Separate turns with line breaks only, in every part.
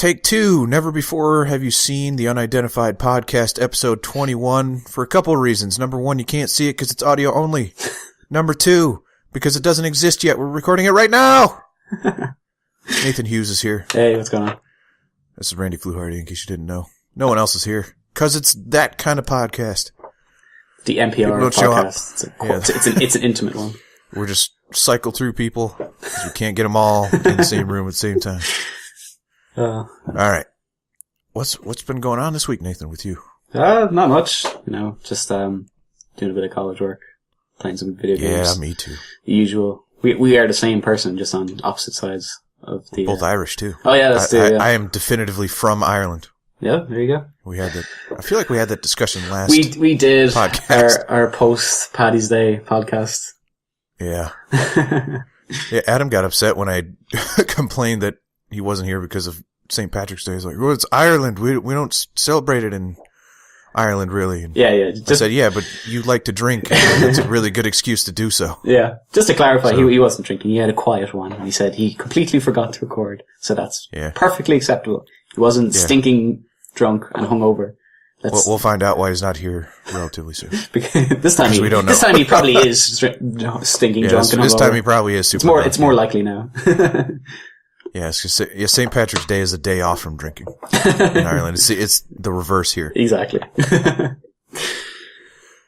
Take 2. Never before have you seen the Unidentified podcast, episode 21, for a couple of reasons. Number 1, you can't see it because it's audio only. Number 2, because it doesn't exist yet. We're recording it right now. Nathan Hughes is here.
Hey, what's going on?
This is Randy Fluharty, in case you didn't know. No one else is here because it's that kind of podcast.
The NPR podcast. It's an intimate one.
We're just cycle through people because we can't get them all in the same room at the same time. All right. What's been going on this week, Nathan, with you?
Not much. Just doing a bit of college work, playing some video games.
Yeah, me too.
The usual. We are the same person, just on opposite sides of the.
Both Irish too.
Oh yeah, that's
I,
yeah.
I am definitively from Ireland.
Yeah, there you go.
We had that. I feel like we had that discussion last.
We did
podcast.
our post Paddy's Day podcast.
Yeah. Yeah. Adam got upset when I complained that he wasn't here because of St. Patrick's Day. He's like, "Well, it's Ireland. We don't celebrate it in Ireland, really." And
yeah.
I said, "Yeah, but you like to drink, and that's a really good excuse to do so."
Yeah. Just to clarify, he wasn't drinking. He had a quiet one. And he said he completely forgot to record, so that's perfectly acceptable. He wasn't stinking drunk and hungover.
We'll find out why he's not here relatively soon.
This time
we don't know.
This time he probably is stinking drunk and hungover.
This time he probably is super drunk.
It's more likely now.
Yeah, St. Patrick's Day is a day off from drinking in Ireland. It's the reverse here.
Exactly.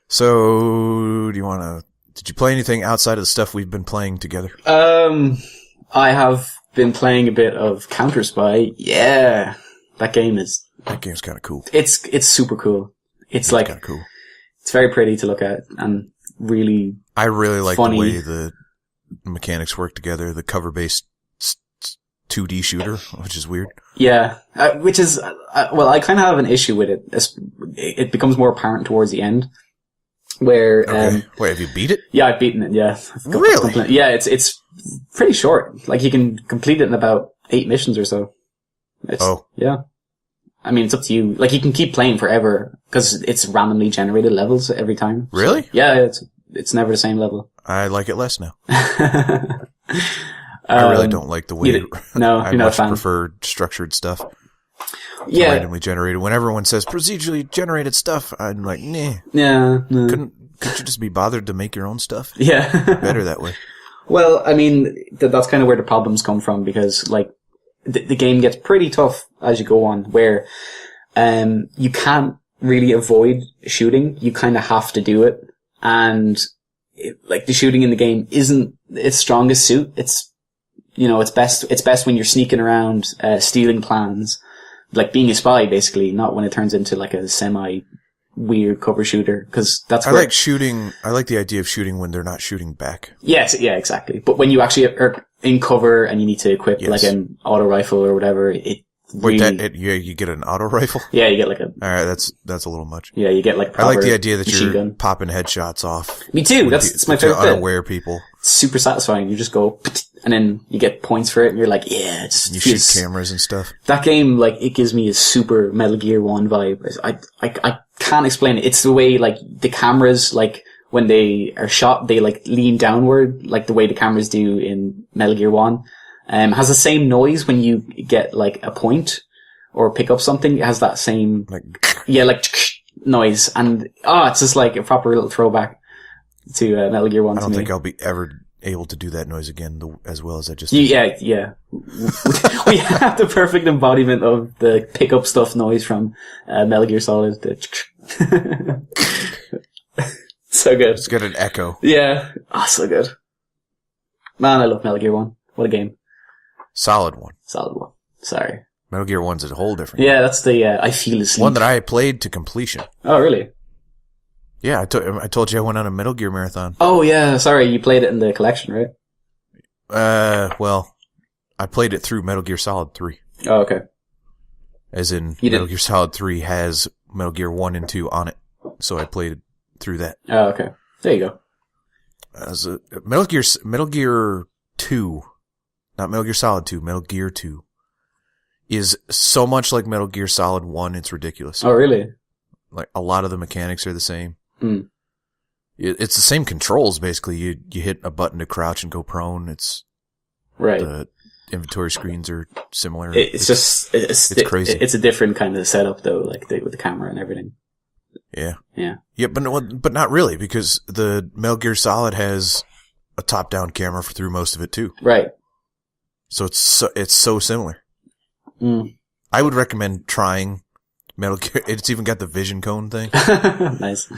So, did you play anything outside of the stuff we've been playing together?
I have been playing a bit of Counter-Spy. Yeah. That game's
kind of cool.
It's super cool. It's like
kind of cool.
It's very pretty to look at and really
I really like
funny.
The way the mechanics work together, the cover-based 2D shooter, which is weird.
Yeah, which is, well, I kind of have an issue with it. It becomes more apparent towards the end. Where,
wait, have you beat it?
Yeah, I've beaten it, yeah.
Really?
Yeah, it's pretty short. Like, you can complete it in about 8 missions or so. Yeah. I mean, it's up to you. Like, you can keep playing forever, because it's randomly generated levels every time.
Really?
So, yeah, it's never the same level.
I like it less now. I really don't like the way I much prefer structured stuff.
Yeah.
Randomly generated. When everyone says procedurally generated stuff, I'm like, nah.
Yeah. No.
Couldn't you just be bothered to make your own stuff?
Yeah.
Better that way.
Well, I mean, that's kind of where the problems come from, because, like, the game gets pretty tough as you go on, where you can't really avoid shooting. You kind of have to do it. And, the shooting in the game isn't its strongest suit. It's best when you're sneaking around, stealing plans, like being a spy, basically, not when it turns into like a semi-weird cover shooter, because that's
I like the idea of shooting when they're not shooting back.
Yes, yeah, exactly. But when you actually are in cover and you need to equip like an auto rifle or whatever,
you get an auto rifle?
Yeah, you get like
Alright, that's a little much.
Yeah, you get like
I like the idea that you're
gun.
popping headshots off.
Me too, that's my favorite bit.
Unaware people.
It's super satisfying. You just go, and then you get points for it, and you're like, yeah,
you shoot cameras and stuff.
That game, like, it gives me a super Metal Gear 1 vibe. I can't explain it. It's the way, like, the cameras, like, when they are shot, they, like, lean downward, like the way the cameras do in Metal Gear 1. Has the same noise when you get, like, a point or pick up something. It has that same, noise. And, it's just like a proper little throwback to Metal Gear 1
I don't think I'll be ever able to do that noise again as well as I just
did. Yeah. We have the perfect embodiment of the pick up stuff noise from Metal Gear Solid. So good.
It's got an echo.
Yeah. So good. Man, I love Metal Gear 1. What a game.
Solid one.
Sorry.
Metal Gear 1's a whole different
game. Yeah, that's the I Feel Asleep.
One that I played to completion.
Oh, really?
Yeah, I told you I went on a Metal Gear marathon.
Oh, yeah. Sorry, you played it in the collection, right?
Well, I played it through Metal Gear Solid 3.
Oh, okay.
As in, Metal Gear Solid 3 has Metal Gear 1 and 2 on it. So I played it through that.
Oh, okay. There you
go. Metal Gear 2, not Metal Gear Solid 2, Metal Gear 2, is so much like Metal Gear Solid 1, it's ridiculous.
Oh, really?
Like, a lot of the mechanics are the same.
Mm.
It's the same controls, basically. You hit a button to crouch and go prone. It's
right.
inventory screens are similar.
It's
crazy.
It's a different kind of setup though, like with the camera and everything.
Yeah.
Yeah.
Yeah, but not really, because the Metal Gear Solid has a top-down camera through most of it too.
Right.
So it's so similar.
Mm.
I would recommend trying Metal Gear. It's even got the vision cone thing.
Nice.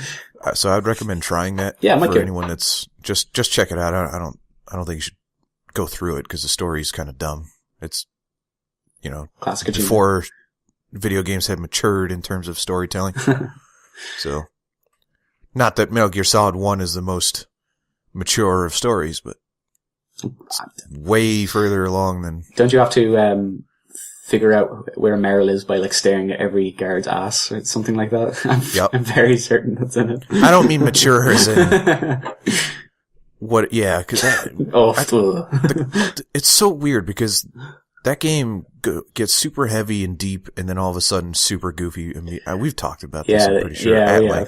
So I would recommend trying that for anyone that's just check it out. I don't think you should go through it because the story's kind of dumb. It's,
classic
before video games had matured in terms of storytelling. So, not that Metal Gear Solid 1 is the most mature of stories, but it's way further along than...
Don't you have to figure out where Meryl is by, like, staring at every guard's ass or something like that?
Yep.
I'm very certain that's in it.
I don't mean mature as in... What? Yeah, because... it's so weird because that game gets super heavy and deep, and then all of a sudden super goofy. I mean, we've talked about this, I'm pretty sure.
Yeah,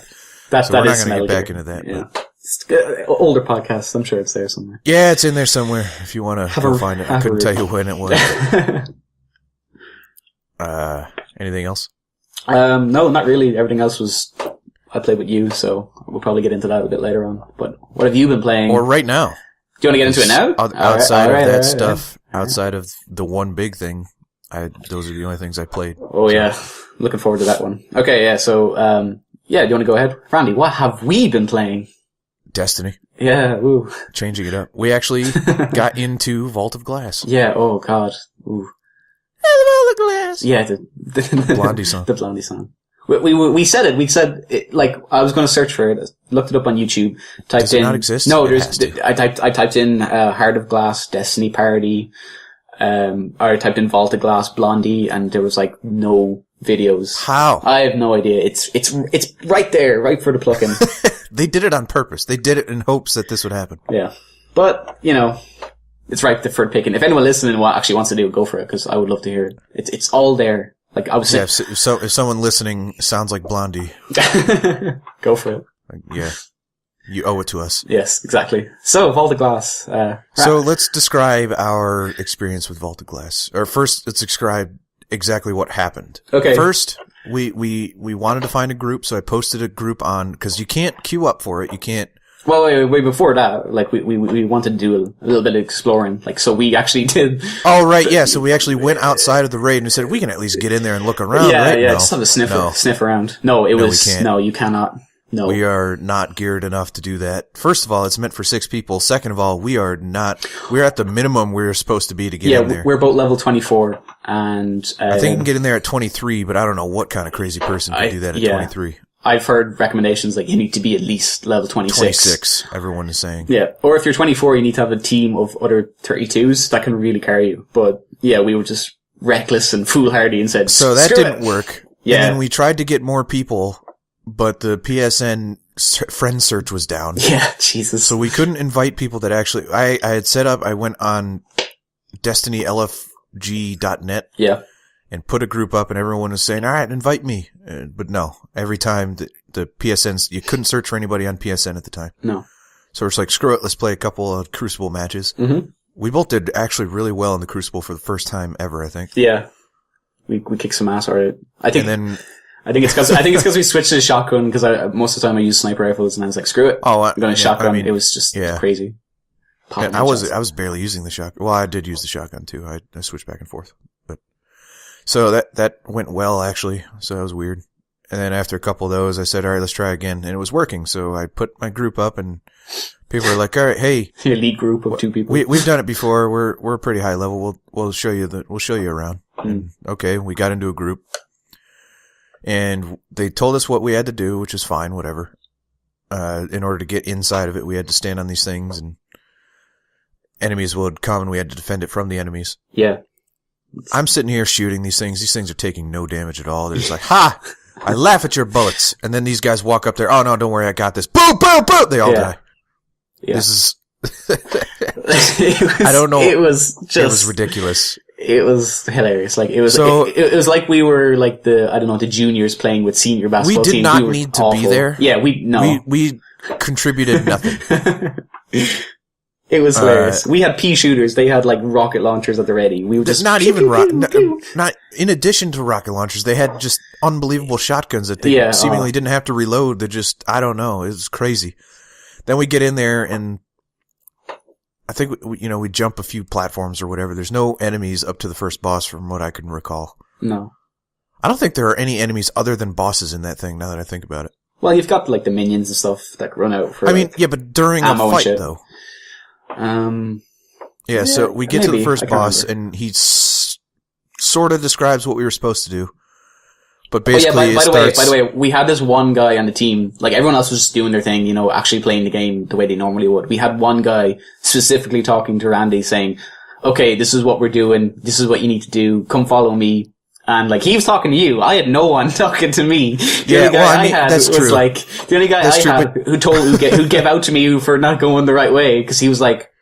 so
we're not going to get back
into that.
Yeah. But. Older podcasts, I'm sure it's there somewhere.
Yeah, it's in there somewhere if you want to go find it. I couldn't tell you when it was. Anything else?
No, not really. Everything else was... I played with you, so we'll probably get into that a bit later on. But what have you been playing?
Or right now.
Do you want to get into it now?
Outside of that stuff, outside of the one big thing, those are the only things I played.
Oh, yeah. Looking forward to that one. Okay, yeah, so, do you want to go ahead? Randy, what have we been playing?
Destiny.
Yeah, ooh.
Changing it up. We actually got into Vault of Glass.
Yeah, oh, God. Ooh.
Vault of Glass.
Yeah, the
Blondie song.
The Blondie song. We said it. We said it, like, I was going to search for it. Looked it up on YouTube. Typed
Does it not exist?
No, I typed in, Heart of Glass, Destiny parody, or I typed in Vault of Glass, Blondie, and there was like no videos.
How?
I have no idea. It's right there, right for the plug-in.
They did it on purpose. They did it in hopes that this would happen.
Yeah. But, it's right for the picking. If anyone listening actually wants to do it, go for it, because I would love to hear it. It's all there. Like, I was saying.
Yeah, if someone listening sounds like Blondie.
Go for it.
Yeah. You owe it to us.
Yes, exactly. So, Vault of Glass.
So let's describe our experience with Vault of Glass. Or first, let's describe exactly what happened.
Okay.
First, we wanted to find a group, so I posted a group on, because you can't queue up for it. You can't.
Well, wait, before that, like, we wanted to do a little bit of exploring, like, so we actually did.
Oh, right, yeah, so we actually went outside of the raid and we said, we can at least get in there and look around, right?
Yeah, just have a sniff around. No, you cannot. No.
We are not geared enough to do that. First of all, it's meant for 6 people. Second of all, we're at the minimum we're supposed to be to get in there.
Yeah, we're both level 24, and,
I think you can get in there at 23, but I don't know what kind of crazy person can do that at 23.
I've heard recommendations like you need to be at least level 26.
26, everyone is saying.
Yeah. Or if you're 24, you need to have a team of other 32s that can really carry you. But yeah, we were just reckless and foolhardy and said,
so that didn't work.
Yeah.
And then we tried to get more people, but the PSN friend search was down.
Yeah, Jesus.
So we couldn't invite people that actually, I had set up, I went on DestinyLFG.net.
Yeah.
And put a group up, and everyone was saying, all right, invite me. But no, every time the PSNs, you couldn't search for anybody on PSN at the time.
No.
So it's like, screw it, let's play a couple of Crucible matches.
Mm-hmm.
We both did actually really well in the Crucible for the first time ever, I think.
Yeah. We kicked some ass, alright. I think it's because we switched to the shotgun, because most of the time I use sniper rifles, and I was like, screw it. I'm going to shotgun. I mean, it was just crazy.
I was barely using the shotgun. Well, I did use the shotgun too. I switched back and forth. So that went well, actually. So that was weird. And then after a couple of those, I said, all right, let's try again. And it was working. So I put my group up, and people were like, all right, hey.
Your lead group of 2 people.
We've done it before. We're pretty high level. We'll show you around.
Mm.
Okay. We got into a group, and they told us what we had to do, which is fine, whatever. In order to get inside of it, we had to stand on these things, and enemies would come, and we had to defend it from the enemies.
Yeah.
I'm sitting here shooting these things. These things are taking no damage at all. They're just like, ha! I laugh at your bullets. And then these guys walk up there. Oh, no, don't worry. I got this. Boom, boom, boom. They all die.
Yeah.
This is... I don't know.
It was
ridiculous.
It was hilarious. Like, it was like we were like the juniors playing with senior basketball teams.
We did not need to be there.
Yeah,
we contributed nothing.
It was hilarious. We had pea shooters. They had like rocket launchers at the ready. We would just
not even not in addition to rocket launchers. They had just unbelievable shotguns that they seemingly didn't have to reload. They just, I don't know, it was crazy. Then we get in there and I think we jump a few platforms or whatever. There's no enemies up to the first boss from what I can recall.
No,
I don't think there are any enemies other than bosses in that thing. Now that I think about it.
Well, you've got like the minions and stuff that run out for.
I mean, yeah, but during a fight though. Yeah, so we get to the first boss, and he sort of describes what we were supposed to do. But basically,
by the way, we had this one guy on the team, like everyone else was just doing their thing, actually playing the game the way they normally would. We had one guy specifically talking to Randy saying, okay, this is what we're doing, this is what you need to do, come follow me. And like, he was talking to you. I had no one talking to me. The only guy I had was true. Like, the only guy I had who gave out to me for not going the right way, because he was like,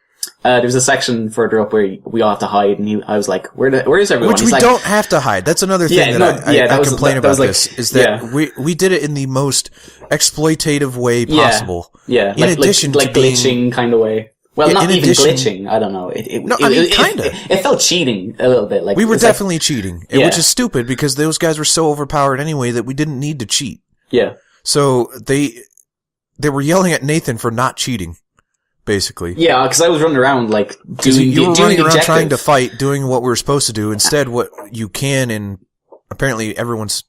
there's a section further up where we all have to hide, and I was like, where is everyone?
Which we don't have to hide. That's another thing I complain about this, is that we did it in the most exploitative way possible.
Yeah. In addition to glitching kind of way. Well, not even glitching. I don't know.
Kinda.
It felt cheating a little bit. Like
we were definitely cheating, which is stupid because those guys were so overpowered anyway that we didn't need to cheat.
Yeah.
So they were yelling at Nathan for not cheating, basically.
Yeah, because I was running around like you were running around
trying to fight, doing what we were supposed to do. Instead, what you can, and apparently this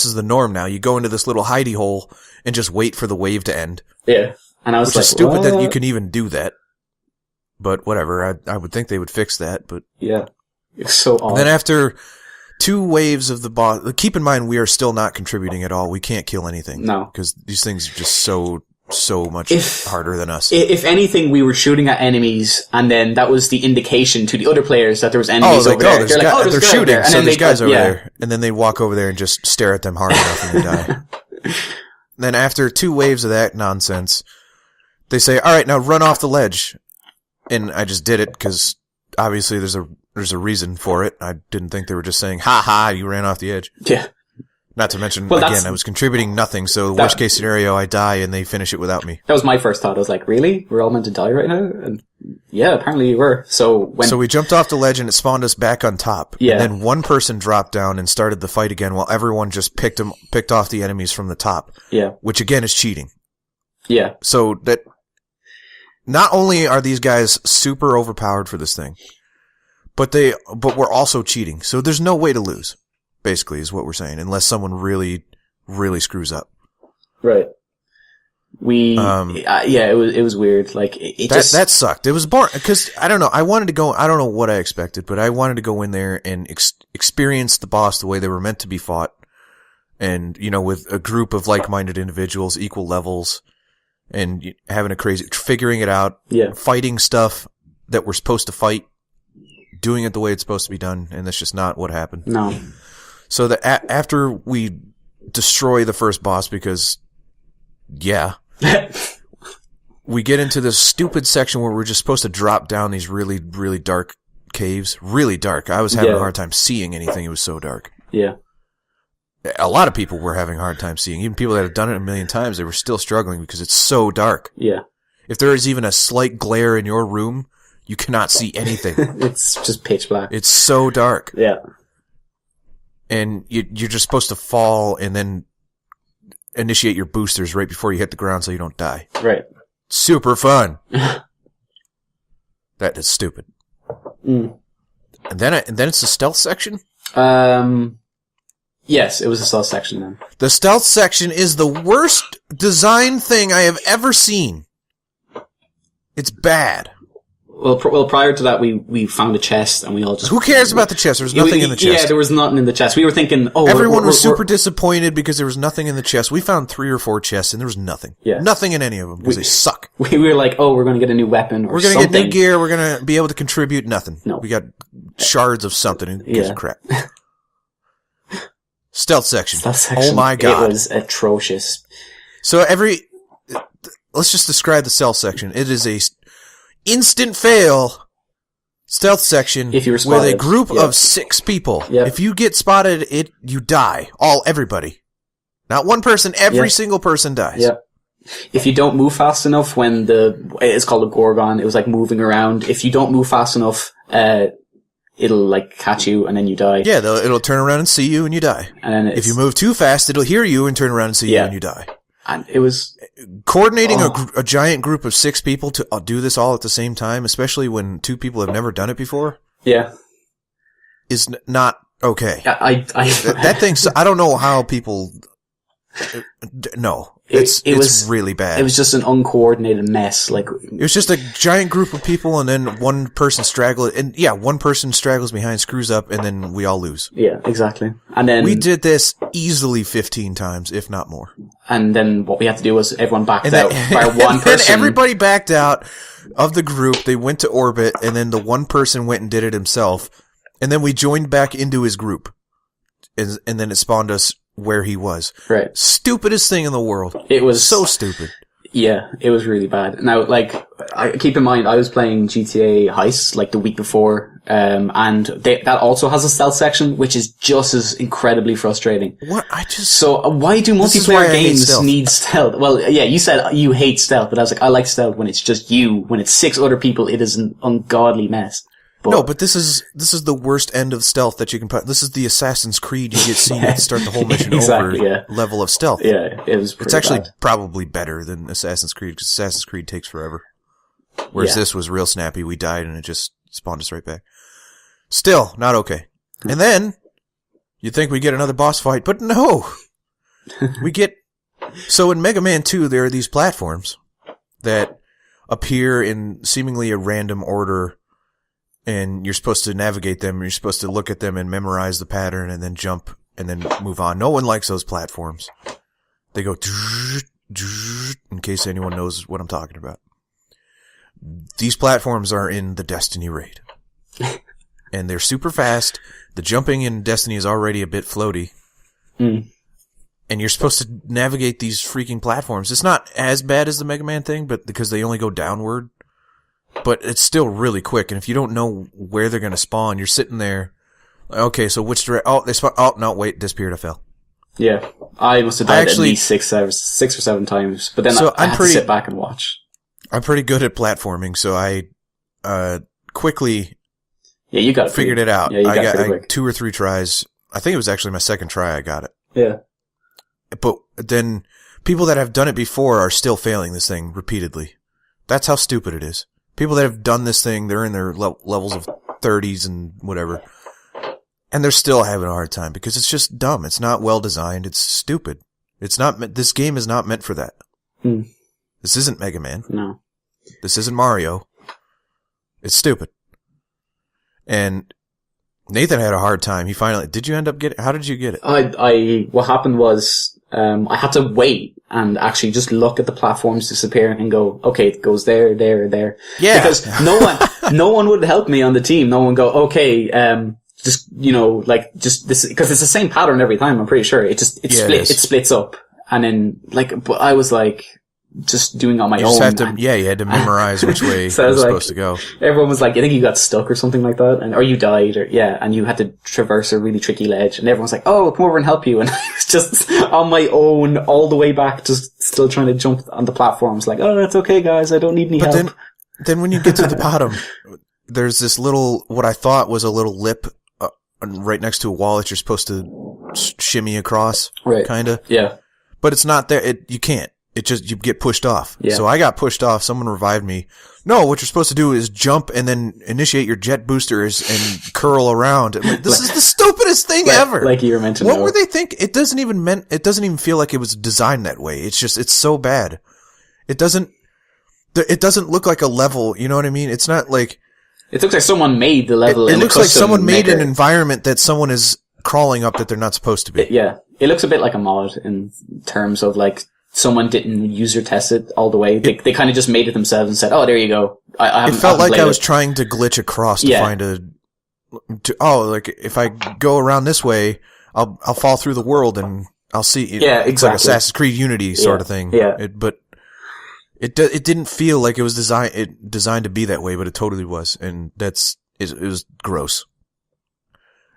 is the norm now. You go into this little hidey hole and just wait for the wave to end.
Yeah. And I was
Which is stupid that you can even do that. But whatever, I would think they would fix that, but...
Yeah. It's so odd.
And then after 2 waves of the boss... Keep in mind, we are still not contributing at all. We can't kill anything.
No.
Because these things are just so much harder than us.
If anything, we were shooting at enemies, and then that was the indication to the other players that there was enemies over there.
They're shooting, so there's guys over there. And then they walk over there and just stare at them hard enough and they die. Then after 2 waves of that nonsense... They say, all right, now run off the ledge. And I just did it because obviously there's a reason for it. I didn't think they were just saying, ha ha, you ran off the edge.
Yeah.
Not to mention, again, I was contributing nothing, so worst case scenario, I die and they finish it without me.
That was my first thought. I was like, really? We're all meant to die right now? And yeah, apparently you were. So
we jumped off the ledge and it spawned us back on top.
Yeah.
And then one person dropped down and started the fight again while everyone just picked off the enemies from the top.
Yeah.
Which again is cheating.
Yeah.
So that... Not only are these guys super overpowered for this thing, but we're also cheating. So there's no way to lose, basically, is what we're saying, unless someone really, really screws up.
Right. It was weird. Like,
that sucked. It was boring, because, I don't know, I don't know what I expected, but I wanted to go in there and experience the boss the way they were meant to be fought. And, with a group of like-minded individuals, equal levels. And having figuring it out, fighting stuff that we're supposed to fight, doing it the way it's supposed to be done, and that's just not what happened.
No.
So after we destroy the first boss, because, we get into this stupid section where we're just supposed to drop down these really, really dark caves. Really dark. I was having a hard time seeing anything. It was so dark.
Yeah.
A lot of people were having a hard time seeing. Even people that have done it a million times, they were still struggling because it's so dark.
Yeah.
If there is even a slight glare in your room, you cannot see anything.
It's just pitch black.
It's so dark.
Yeah.
And you're just supposed to fall and then initiate your boosters right before you hit the ground so you don't die.
Right.
Super fun. That is stupid.
Mm.
And then it's the stealth section?
Yes, it was a stealth section then.
The stealth section is the worst design thing I have ever seen. It's bad.
Well, prior to that, we found a chest and we all just...
Who cares about the chest? There was nothing in the chest.
Yeah, there was nothing in the chest. We were thinking,
everyone was super disappointed because there was nothing in the chest. We found 3 or 4 chests and there was nothing.
Yeah.
Nothing in any of them because they suck.
We were like, we're going to get a new weapon or something.
We're going to get new gear. We're going to be able to contribute nothing.
No.
We got shards of something. Who gives a crap? Stealth section. Oh my god.
It was atrocious.
So let's just describe the stealth section. It is a instant fail stealth section
if you were spotted,
with a group of 6 people.
Yep.
If you get spotted, you die. Everybody. Not one person, every single person dies.
Yep. if you don't move fast enough when it's called a Gorgon, it was like moving around. If you don't move fast enough, it'll like catch you and then you die.
Yeah, it'll turn around and see you and you die.
And then
if you move too fast, it'll hear you and turn around and see you and you die.
And it was
coordinating a giant group of 6 people to do this all at the same time, especially when 2 people have never done it before.
Yeah.
Is not okay.
That
thing, I don't know how people, no. It's really bad.
It was just an uncoordinated mess. Like,
it was just a giant group of people and then one person one person straggles behind, screws up, and then we all lose.
Yeah, exactly. And then
we did this easily 15 times, if not more.
And then what we had to do was everyone backed out by one person.
And everybody backed out of the group. They went to orbit, and then the one person went and did it himself. And then we joined back into his group. And then it spawned us where he was.
Right.
Stupidest thing in the world.
It was
so stupid.
Yeah, it was really bad. Now, like, keep in mind, I was playing GTA Heist, like, the week before, and that also has a stealth section, which is just as incredibly frustrating. So, why do multiplayer games need stealth? Well, yeah, you said you hate stealth, but I was like, I like stealth when it's just you. When it's 6 other people, it is an ungodly mess.
But this is the worst end of stealth that you can put. This is the Assassin's Creed you get seen to start the whole mission level of stealth.
Yeah, it was pretty
It's actually
bad.
probably better than Assassin's Creed, because Assassin's Creed takes forever. Whereas this was real snappy. We died and it just spawned us right back. Still, not okay. And then, you'd think we'd get another boss fight, but no! So in Mega Man 2, there are these platforms that appear in seemingly a random order, and you're supposed to navigate them, and you're supposed to look at them and memorize the pattern and then jump and then move on. No one likes those platforms. They go in case anyone knows what I'm talking about. These platforms are in the Destiny raid. And they're super fast. The jumping in Destiny is already a bit floaty.
Mm.
And you're supposed to navigate these freaking platforms. It's not as bad as the Mega Man thing, but because they only go downward. But it's still really quick, and if you don't know where they're going to spawn, you're sitting there. Okay, so which direction? Oh, they spawn. Oh, no, wait, disappeared. I fell.
Yeah, I must have died at least 6 or 7 times, but then I had to sit back and watch.
I'm pretty good at platforming, so I quickly
you got it
figured it out.
Yeah, you got it pretty quick.
2 or 3 tries. I think it was actually my second try I got it.
Yeah.
But then people that have done it before are still failing this thing repeatedly. That's how stupid it is. People that have done this thing, they're in their levels of 30s and whatever, and they're still having a hard time because it's just dumb. It's not well designed. It's stupid. It's not. This game is not meant for that.
Mm.
This isn't Mega Man.
No.
This isn't Mario. It's stupid. And Nathan had a hard time. He finally. Did you end up getting? How did you get it?
What happened was, I had to wait and actually just look at the platforms disappear and go, okay, it goes there, there, there.
Yeah.
Because no one would help me on the team. No one would go, okay, just this, because it's the same pattern every time, I'm pretty sure. It splits up. And then, but I was just doing it on my own.
You had to memorize which way
so
it was supposed to go.
Everyone was like, I think you got stuck or something like that, or you died, and you had to traverse a really tricky ledge, and everyone's like, oh, come over and help you, and I was just on my own all the way back, just still trying to jump on the platforms, like, oh, that's okay, guys, I don't need any help.
Then when you get to the bottom, there's this little, what I thought was a little lip right next to a wall that you're supposed to shimmy across,
right?
Kinda.
Yeah.
But it's not there. You can't. You get pushed off.
Yeah.
So I got pushed off. Someone revived me. No, what you're supposed to do is jump and then initiate your jet boosters and curl around. This is the stupidest thing ever.
Like you were mentioning.
What were they thinking? It doesn't even feel like it was designed that way. It's so bad. It doesn't look like a level. You know what I mean? It's not like.
It looks like someone made the level.
It looks like someone made an environment that someone is crawling up that they're not supposed to be.
It looks a bit like a mod in terms of someone didn't user test it all the way. They kind of just made it themselves and said, "Oh, there you go."
It felt like I was trying to glitch across to find if I go around this way, I'll fall through the world and I'll see.
Exactly.
It's like Assassin's Creed Unity sort of thing.
Yeah.
But it didn't feel like it was designed to be that way, but it totally was, and it was gross.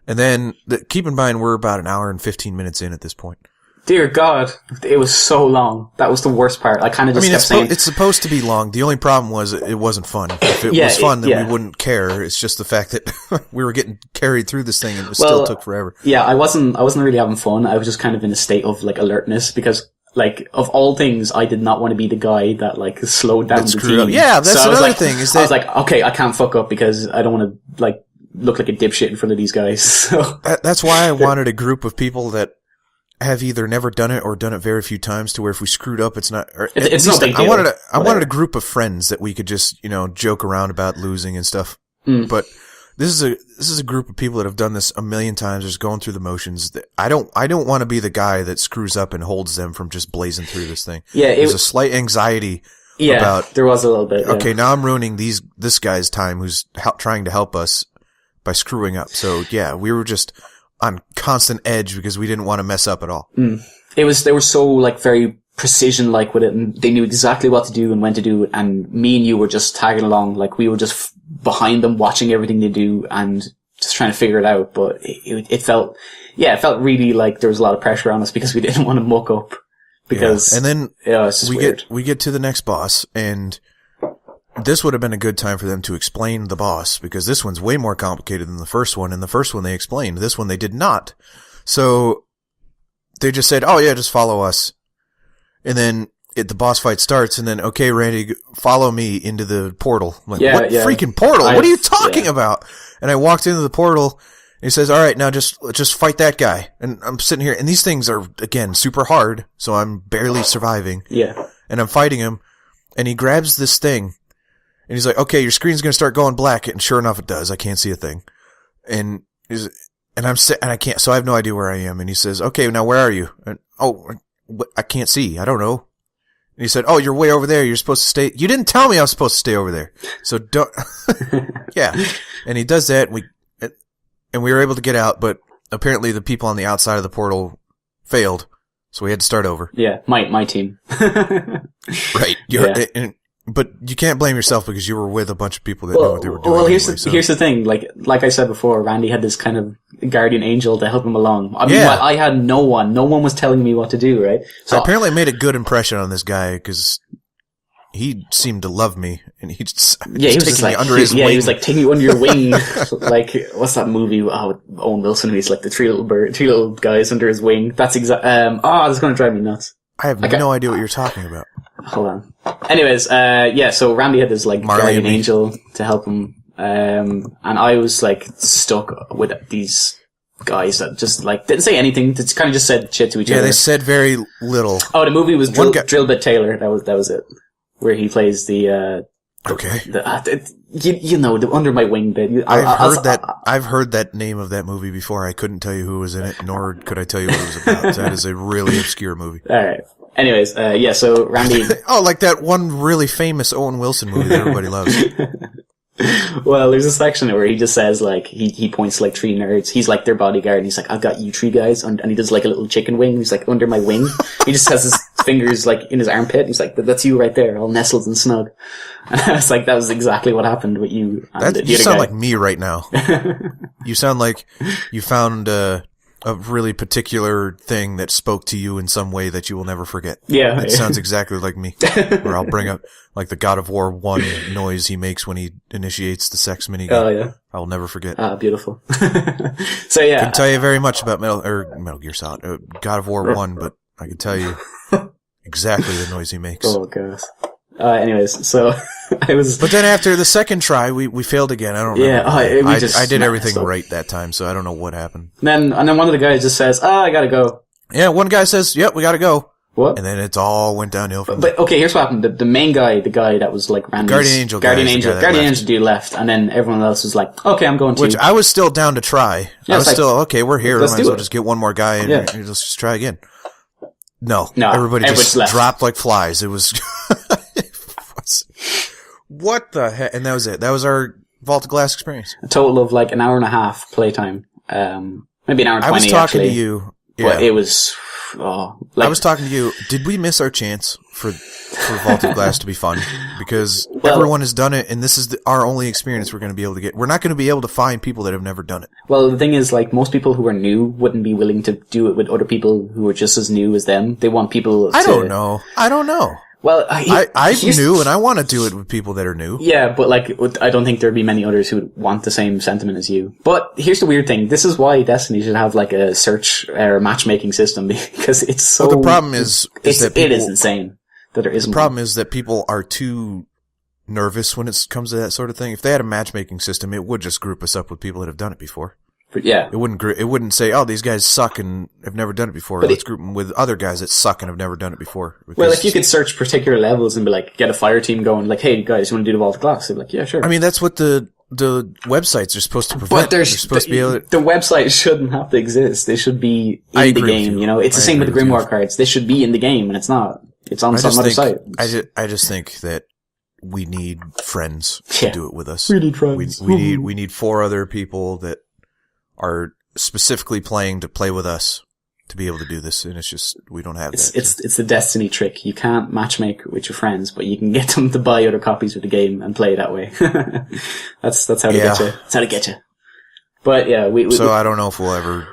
And then keep in mind we're about an hour and 15 minutes in at this point.
Dear God, it was so long. That was the worst part. I kind of just kept saying...
it's supposed to be long. The only problem was it wasn't fun. If it was fun, then we wouldn't care. It's just the fact that we were getting carried through this thing and it still took forever.
Yeah, I wasn't really having fun. I was just kind of in a state of, like, alertness because, like, of all things, I did not want to be the guy that, like, slowed down the team.
Up. Yeah, that's another thing. Is that
I was like, okay, I can't fuck up because I don't want to, like, look like a dipshit in front of these guys. So.
That's why I wanted a group of people that have either never done it or done it very few times to where if we screwed up, it's not...
It's no big deal.
I wanted a group of friends that we could just, joke around about losing and stuff. But this is a group of people that have done this a million times, just going through the motions. I don't want to be the guy that screws up and holds them from just blazing through this thing.
Yeah,
there's a slight anxiety about...
there was a little bit.
Okay, now I'm ruining this guy's time who's trying to help us by screwing up. So, yeah, we were just... on constant edge because we didn't want to mess up at all.
They were so like very precision like with it, and they knew exactly what to do and when to do it. And me and you were just tagging along, like we were just behind them, watching everything they do and just trying to figure it out. But it felt really like there was a lot of pressure on us because we didn't want to muck up. Because
and then
it's just
we get to the next boss, and this would have been a good time for them to explain the boss, because this one's way more complicated than the first one, and the first one they explained. This one they did not. So they just said, oh yeah, just follow us. And then the boss fight starts, and then, okay, Randy, follow me into the portal. I'm like, what freaking portal? What are you talking about? And I walked into the portal, and he says, all right, now just fight that guy. And I'm sitting here, and these things are, again, super hard, so I'm barely surviving.
Yeah.
And I'm fighting him, and he grabs this thing, and he's like, okay, your screen's going to start going black. And sure enough, it does. I can't see a thing. And I can't, so I have no idea where I am. And he says, okay, now where are you? And, I can't see. I don't know. And he said, oh, you're way over there. You're supposed to stay. You didn't tell me I was supposed to stay over there. So don't, yeah. And he does that, and we were able to get out, but apparently the people on the outside of the portal failed. So we had to start over.
Yeah, my team.
Right. But you can't blame yourself because you were with a bunch of people that know what they were doing.
Well, here's the thing. Like I said before, Randy had this kind of guardian angel to help him along. I mean, I had no one. No one was telling me what to do, right? So
I apparently made a good impression on this guy because he seemed to love me, and he was just like under his wing.
He was like taking you under your wing. Like, what's that movie? Oh, Owen Wilson. He's like the three little guys under his wing. That's exact. That's going to drive me nuts.
I have no idea what you're talking about.
Hold on. Anyways, so Randy had this like guardian angel to help him, and I was like stuck with these guys that just like didn't say anything. They kind of just said shit to each other.
Yeah, they said very little.
Oh, the movie was Drill Bit Taylor. That was it, where he plays the
okay.
The under my wing bit.
I've heard that name of that movie before. I couldn't tell you who was in it, nor could I tell you what it was about. That is a really obscure movie.
All right. Anyways, so Randy...
oh, like that one really famous Owen Wilson movie that everybody loves.
Well, there's a section where he just says, like, he points like three nerds. He's like their bodyguard, and he's like, I've got you three guys, and he does like a little chicken wing. He's like, under my wing. He just has his fingers like in his armpit. He's like, that's you right there, all nestled and snug. And I was like, that was exactly what happened with you.
You sound like me right now. You sound like you found a really particular thing that spoke to you in some way that you will never forget.
Yeah.
It sounds exactly like me. Where I'll bring up like the God of War 1 noise he makes when he initiates the sex minigame.
Oh, yeah.
I'll never forget.
Ah, beautiful. So, yeah.
I can tell you very much about Metal Gear Solid, God of War 1, but I can tell you exactly the noise he makes.
Oh, gosh. Anyways, so I was...
But then after the second try, we failed again. I don't know.
Yeah,
I did everything right that time, so I don't know what happened.
And then one of the guys just says, I gotta go.
Yeah, one guy says, yep, we gotta go.
What?
And then it's all went downhill from
But okay, here's what happened. The main guy, the guy that was like Randy's... Guardian Angel dude left, and then everyone else was like, okay, I'm going to...
Which I was still down to try.
Yeah,
I was still, okay, we're here. Might as well just get one more guy and let's just try again. No, everybody just left. Dropped like flies. It was... What the heck? And that was it. That was our Vault of Glass experience.
A total of like an hour and a half playtime. Maybe an hour and 20,
I was talking
actually.
to you.
Yeah. But it was like,
I was talking to you. Did we miss our chance for Vaulted Glass to be fun? Because everyone has done it, and this is our only experience we're going to be able to get. We're not going to be able to find people that have never done it.
well, the thing is, like, most people who are new wouldn't be willing to do it with other people who are just as new as them. They want people
I don't know.
Well,
I'm new, and I want to do it with people that are new.
Yeah, but like, I don't think there'd be many others who would want the same sentiment as you. But here's the weird thing. This is why Destiny should have like a search or matchmaking system, because it's so...
Well, the problem is that people,
it is insane that there isn't.
The problem is that people are too nervous when it comes to that sort of thing. If they had a matchmaking system, it would just group us up with people that have done it before.
Yeah.
It wouldn't say, oh, these guys suck and have never done it before. Let's group them with other guys that suck and have never done it before.
Well, if you could search particular levels and be like, get a fire team going, like, hey guys, you want to do the Vault Glass? They'd be like, yeah, sure.
I mean, that's what the websites are supposed to prevent.
But they're supposed to be able to... The website shouldn't have to exist. They should be in the game, you know? It's the same with the Grimoire cards. They should be in the game, and it's not. It's on some other site.
I just think that we need friends to do it with us.
We need friends.
We need 4 other people that are specifically playing to play with us to be able to do this, and it's just we don't have that.
It's the Destiny trick. You can't matchmake with your friends, but you can get them to buy other copies of the game and play that way. that's how to get you. That's how to get you. But yeah,
I don't know if we'll ever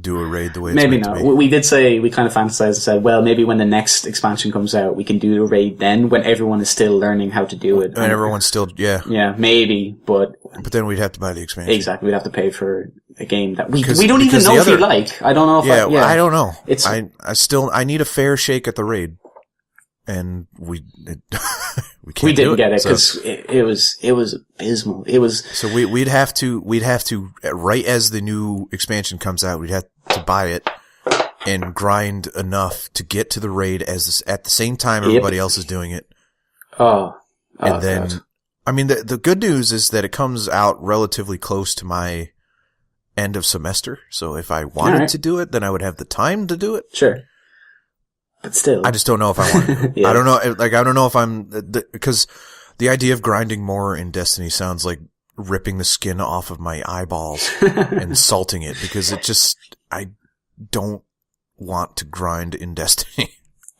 do a raid the way it's
maybe
meant
not.
to be.
We did say, we kind of fantasized and said, well, maybe when the next expansion comes out, we can do a raid then, when everyone is still learning how to do it.
And everyone's still,
yeah, maybe, but
then we'd have to buy the expansion.
Exactly, we'd have to pay for a game that we don't even know if we like. I don't know if
I don't know. I need a fair shake at the raid. And we didn't
get it because it was abysmal. It was
so we'd have to right as the new expansion comes out, we'd have to buy it and grind enough to get to the raid at the same time everybody else is doing it. And then God. I mean the good news is that it comes out relatively close to my end of semester. So if I wanted to do it, then I would have the time to do it.
Sure. But still,
I just don't know if I want to. Yeah. I don't know. Like, I don't know if because the idea of grinding more in Destiny sounds like ripping the skin off of my eyeballs and salting it, because I don't want to grind in Destiny.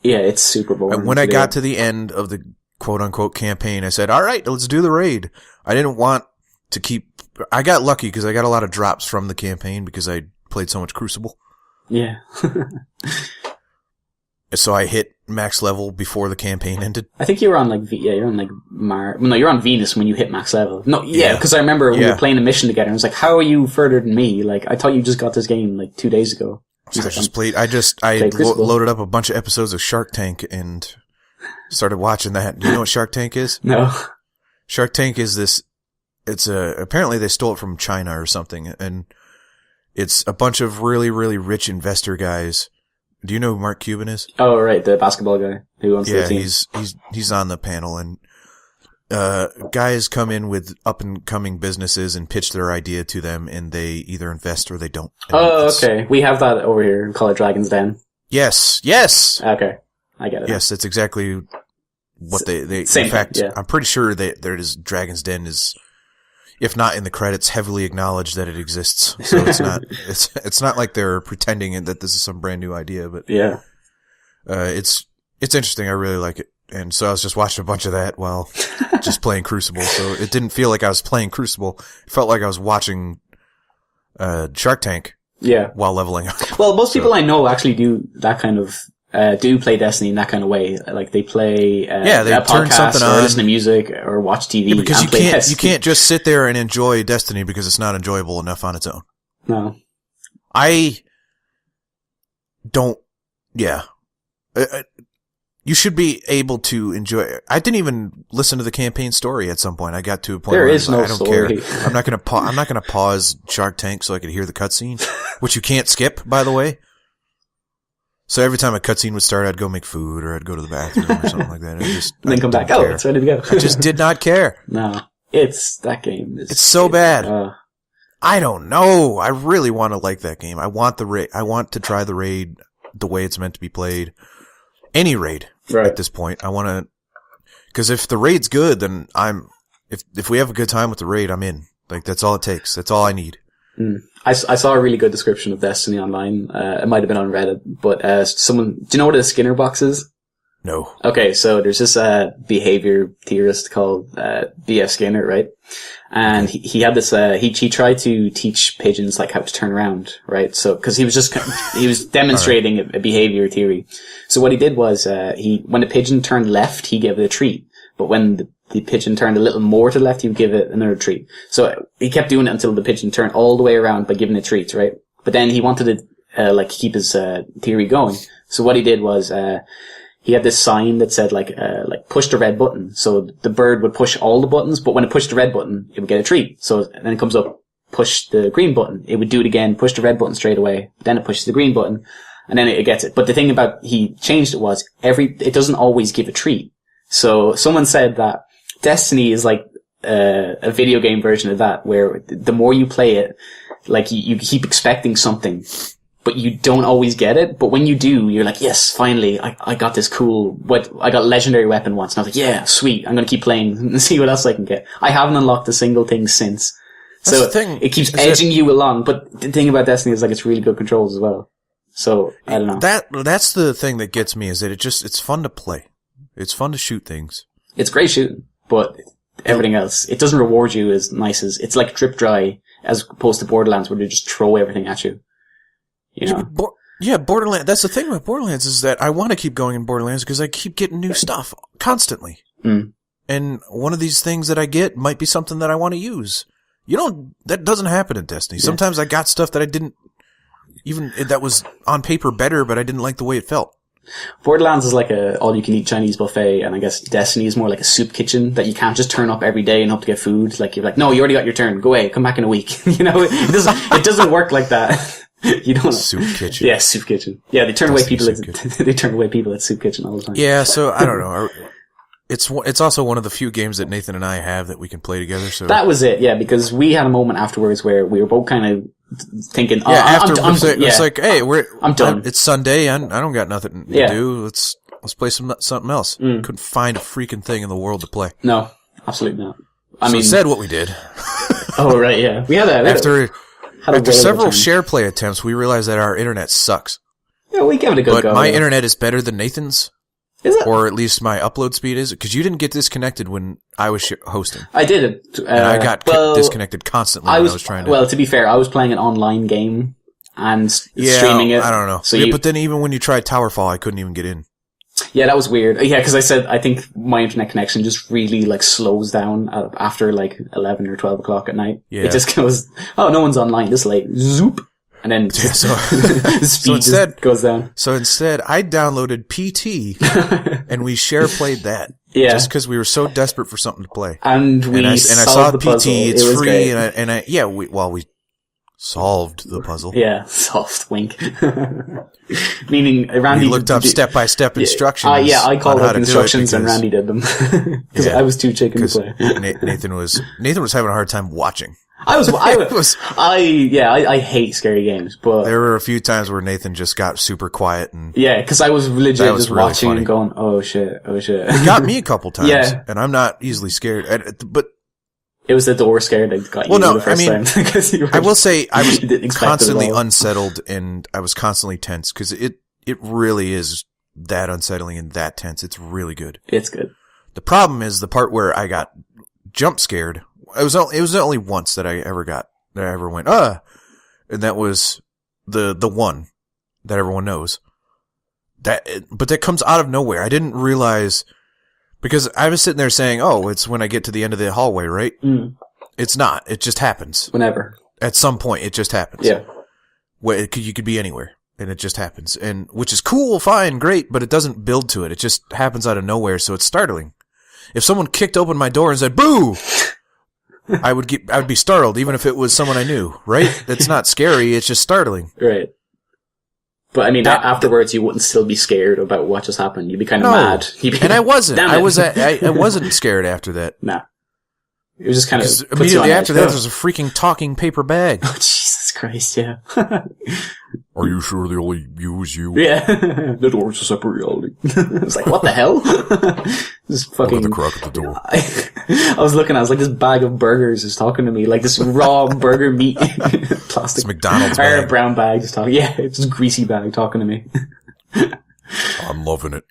Yeah, it's super boring.
And when I got to the end of the quote unquote campaign, I said, all right, let's do the raid. I didn't want to I got lucky because I got a lot of drops from the campaign because I played so much Crucible.
Yeah.
So I hit max level before the campaign ended.
I think you were on you're on you're on Venus when you hit max level. No, because I remember we were playing a mission together and I was like, how are you further than me? Like, I thought you just got this game like 2 days ago.
I loaded up a bunch of episodes of Shark Tank and started watching that. Do you know what Shark Tank is?
No.
Shark Tank is apparently they stole it from China or something, and it's a bunch of really, really rich investor guys. Do you know who Mark Cuban is?
Oh, right, the basketball guy who owns the team.
He's on the panel, and guys come in with up and coming businesses and pitch their idea to them, and they either invest or they don't.
Okay. We have that over here. We call it Dragon's Den.
Yes.
Okay. I get it.
Yes, that's exactly what they
same
in fact,
thing, yeah.
I'm pretty sure that Dragon's Den is, if not in the credits, heavily acknowledged that it exists. So it's not like they're pretending that this is some brand new idea, but
yeah,
it's interesting. I really like it. And so I was just watching a bunch of that while just playing Crucible. So it didn't feel like I was playing Crucible. It felt like I was watching, Shark Tank.
Yeah.
While leveling up.
Well, most people I know actually do that kind of, do play Destiny in that kind of way. Like they play,
they turn something on,
or listen to music, or watch TV.
Yeah, because you can't just sit there and enjoy Destiny because it's not enjoyable enough on its own.
No.
I don't, you should be able to enjoy it. I didn't even listen to the campaign story at some point. I got to a point where I don't care. I'm not gonna pause Shark Tank so I could hear the cutscene, which you can't skip, by the way. So every time a cutscene would start, I'd go make food or I'd go to the bathroom or something like that.
And then come back. Oh, it's ready to go.
I just did not care.
No, that game is.
It's so bad. I don't know. I really want to like that game. I want the raid. I want to try the raid the way it's meant to be played. Any raid at this point. I want to, because if the raid's good, then if we have a good time with the raid, I'm in. Like, that's all it takes. That's all I need.
I saw a really good description of Destiny online. It might have been on Reddit, but do you know what a Skinner box is?
No.
Okay, so there's this behavior theorist called B.F. Skinner, right? And he had this. He tried to teach pigeons like how to turn around, right? So because he was demonstrating a behavior theory. So what he did was when the pigeon turned left, he gave it a treat, but when the pigeon turned a little more to the left, he would give it another treat. So he kept doing it until the pigeon turned all the way around by giving it treats, right? But then he wanted to keep his theory going. So what he did was he had this sign that said like push the red button. So the bird would push all the buttons, but when it pushed the red button, it would get a treat. So then it comes up, push the green button. It would do it again, push the red button straight away. Then it pushes the green button, and then it gets it. But the thing about he changed it was it doesn't always give a treat. So someone said that Destiny is like a video game version of that, where the more you play it, like you keep expecting something, but you don't always get it. But when you do, you're like, yes, finally, I got this cool, I got legendary weapon once. And I was like, yeah, sweet. I'm going to keep playing and see what else I can get. I haven't unlocked a single thing since. So it keeps edging you along. But the thing about Destiny is like, it's really good controls as well. So I don't know.
That's the thing that gets me, is that it's fun to play. It's fun to shoot things. It's
great shooting, but everything else, it doesn't reward you as nice as, it's like drip dry as opposed to Borderlands, where they just throw everything at you. You know?
Yeah, Borderlands. That's the thing with Borderlands, is that I want to keep going in Borderlands because I keep getting new stuff constantly.
Mm.
And one of these things that I get might be something that I want to use. That doesn't happen in Destiny. Yeah. Sometimes I got stuff that I didn't that was on paper better, but I didn't like the way it felt.
Borderlands is like a all-you-can-eat Chinese buffet, and I guess Destiny is more like a soup kitchen that you can't just turn up every day and hope to get food. Like, you're like, no, you already got your turn. Go away. Come back in a week. It doesn't work like that. You don't know.
Soup kitchen.
Yeah, soup kitchen. Yeah, they turn away people at soup kitchen all the time.
Yeah, so I don't know. It's also one of the few games that Nathan and I have that we can play together. So
that was it. Yeah, because we had a moment afterwards where we were both kind of thinking,
it's like, hey,
I'm done.
It's Sunday. I don't got nothing to do. Let's play something else. Couldn't find a freaking thing in the world to play.
No, absolutely not.
Instead, what we did.
Oh right, yeah. We had
after several share play attempts, we realized that our internet sucks.
Yeah, we gave it a good go.
But my internet is better than Nathan's.
Is it?
Or at least my upload speed is, because you didn't get disconnected when I was hosting.
I did.
And I got disconnected constantly when I was trying to.
Well, to be fair, I was playing an online game and streaming it.
I don't know. But then even when you tried Towerfall, I couldn't even get in.
Yeah, that was weird. Yeah, because I think my internet connection just really slows down after 11 or 12 o'clock at night. Yeah. It just goes, oh, no one's online this late. Zoop. And then the speed just goes down.
So instead, I downloaded PT and we share played that.
Yeah.
Just because we were so desperate for something to play.
And I saw the PT, puzzle.
It's free, we solved the puzzle.
Yeah, soft wink. Meaning, Randy
looked up step-by-step instructions.
I called out instructions and Randy did them. Because I was too chicken to play.
Nathan was having a hard time watching.
I hate scary games, but
there were a few times where Nathan just got super quiet and
because I was legit just really watching and going, oh shit.
It got me a couple times, and I'm not easily scared, but
it was the door scare that got you the first time.
I will say I was constantly unsettled and I was constantly tense because it really is that unsettling and that tense. It's really good.
It's good.
The problem is the part where I got jump scared. It was only once that I ever went, and that was the one that everyone knows. But that comes out of nowhere. I didn't realize, because I was sitting there saying, oh, it's when I get to the end of the hallway, right?
Mm.
It's not. It just happens.
Whenever.
At some point, it just happens.
Yeah.
You could be anywhere, and it just happens. And, which is cool, fine, great, but it doesn't build to it. It just happens out of nowhere, so it's startling. If someone kicked open my door and said, boo! I would be startled, even if it was someone I knew, right? That's not scary, it's just startling.
Right. But I mean, afterwards you wouldn't still be scared about what just happened. You'd be kind of mad.
And I wasn't. I wasn't scared after that.
Nah. It was just kind of
immediately after that there was a freaking talking paper bag.
Oh, Jesus Christ, yeah.
Are you sure the only you is you?
Yeah. The door's a separate reality. It's like, what the hell? This fucking...
Look at the crack at the door.
I was looking, I was like, this bag of burgers is talking to me, like this raw burger meat plastic.
It's McDonald's bag.
Brown bag just talking. Yeah, it's just greasy bag talking to me.
I'm loving it.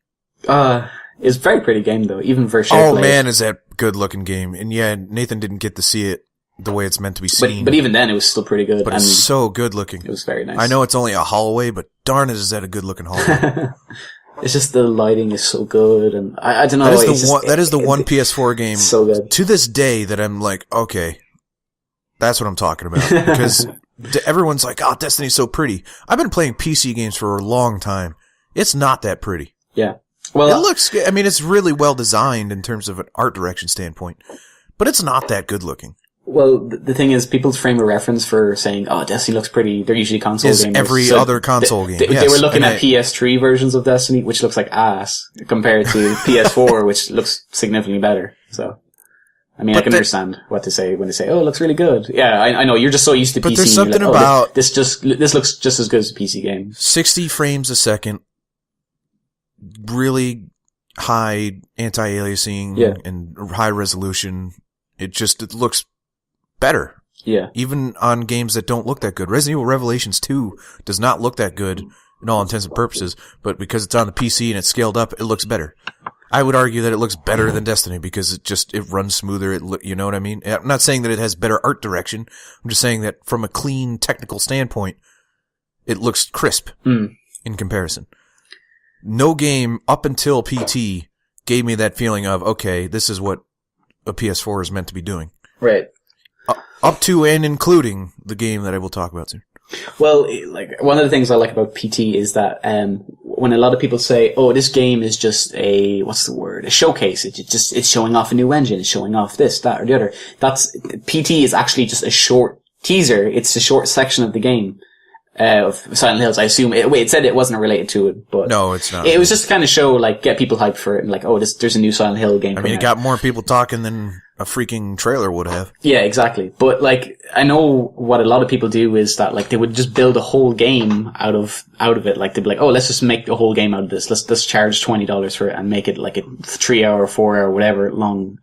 It's a very pretty game though, even for SharePlay.
Oh man, is that good looking game. And yeah, Nathan didn't get to see it the way it's meant to be seen.
But even then, it was still pretty good.
But it's so good looking.
It was very nice.
I know it's only a hallway, but darn it, is that a good looking hallway.
It's just the lighting is so good, and I don't know.
That is the one PS4 game
so good.
to this day that I'm like, okay, that's what I'm talking about. Because everyone's like, oh, Destiny's so pretty. I've been playing PC games for a long time. It's not that pretty.
Yeah. Well,
it looks, I mean, it's really well designed in terms of an art direction standpoint, but it's not that good looking.
Well, the thing is, people's frame of reference for saying, oh, Destiny looks pretty, they're usually console gamers.
Every other console game.
They were looking at PS3 versions of Destiny, which looks like ass, compared to PS4, which looks significantly better. So, I mean, I can understand what to say when they say, oh, it looks really good. Yeah, I know, you're just so used to PC.
But there's something
like,
about...
This looks just as good as a PC game.
60 frames a second, really high anti-aliasing and high resolution. It looks better.
Yeah.
Even on games that don't look that good. Resident Evil Revelations 2 does not look that good in all intents and purposes, but because it's on the PC and it's scaled up, it looks better. I would argue that it looks better than Destiny because it runs smoother. You know what I mean? I'm not saying that it has better art direction. I'm just saying that from a clean technical standpoint, it looks crisp in comparison. No game up until PT gave me that feeling of, okay, this is what a PS4 is meant to be doing.
Right.
Up to and including the game that I will talk about soon.
Well, like, one of the things I like about PT is that, when a lot of people say, oh, this game is just a showcase. It's showing off a new engine. It's showing off this, that, or the other. PT is actually just a short teaser. It's a short section of the game. Of Silent Hills, I assume. It said it wasn't related to it, but...
No, it's not.
It was just to kind of show, like, get people hyped for it, and like, oh, there's a new Silent Hill game.
I mean, it got more people talking than a freaking trailer would have.
Yeah, exactly. But, like, I know what a lot of people do is that, like, they would just build a whole game out of it. Like, they'd be like, oh, let's just make a whole game out of this. Let's charge $20 for it and make it, like, a 3-hour, 4-hour, whatever long,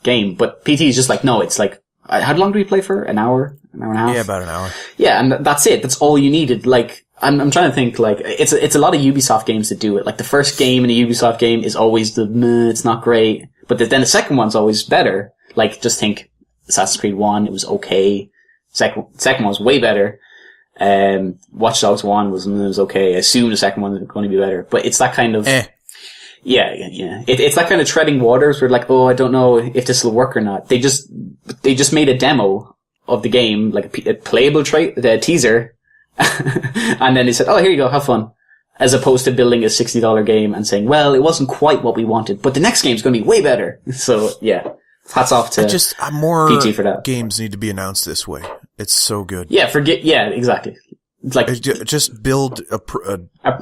game. But PT is just like, no, it's like, how long do we play for? An hour? An hour and a half?
Yeah, about an hour.
Yeah, and that's it. That's all you needed. Like, I'm trying to think, like, it's a lot of Ubisoft games that do it. Like, the first game in a Ubisoft game is always it's not great. But then the second one's always better. Like, just think Assassin's Creed 1, it was okay. Second one was way better. Watch Dogs 1 was okay. I assume the second one is going to be better. But it's that kind of... Yeah. It's that kind of treading waters where, like, oh, I don't know if this will work or not. They just made a demo of the game, like a playable teaser, and then they said, oh, here you go, have fun. As opposed to building a $60 game and saying, well, it wasn't quite what we wanted, but the next game's going to be way better. So, yeah. Hats off to
more
PT for that.
Games need to be announced this way. It's so good.
Yeah, exactly. It's like,
just build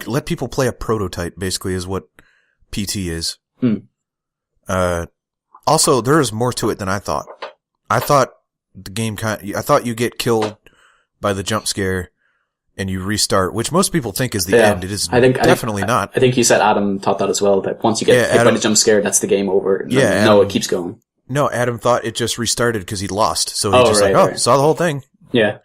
let people play a prototype, basically, is what PT is. Also, there is more to it than I thought. I thought the game I thought you get killed by the jump scare and you restart, which most people think is the end. It is definitely not.
I think you said Adam thought that as well, that once you get hit by the jump scare, that's the game over. No, it keeps going.
No, Adam thought it just restarted because he lost. So he saw the whole thing.
Yeah.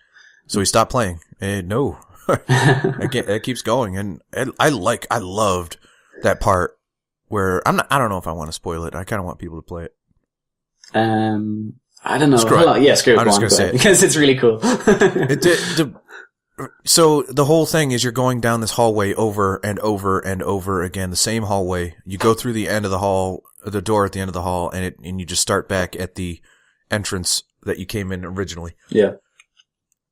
So he stopped playing. And no. It keeps going. And I loved that part where I don't know if I want to spoil it. I kind of want people to play it.
I don't know. Screw it.
I'm just going to say it.
Because it's really cool.
So the whole thing is you're going down this hallway over and over and over again, the same hallway. You go through the end of the hall, the door at the end of the hall, and you just start back at the entrance that you came in originally.
Yeah.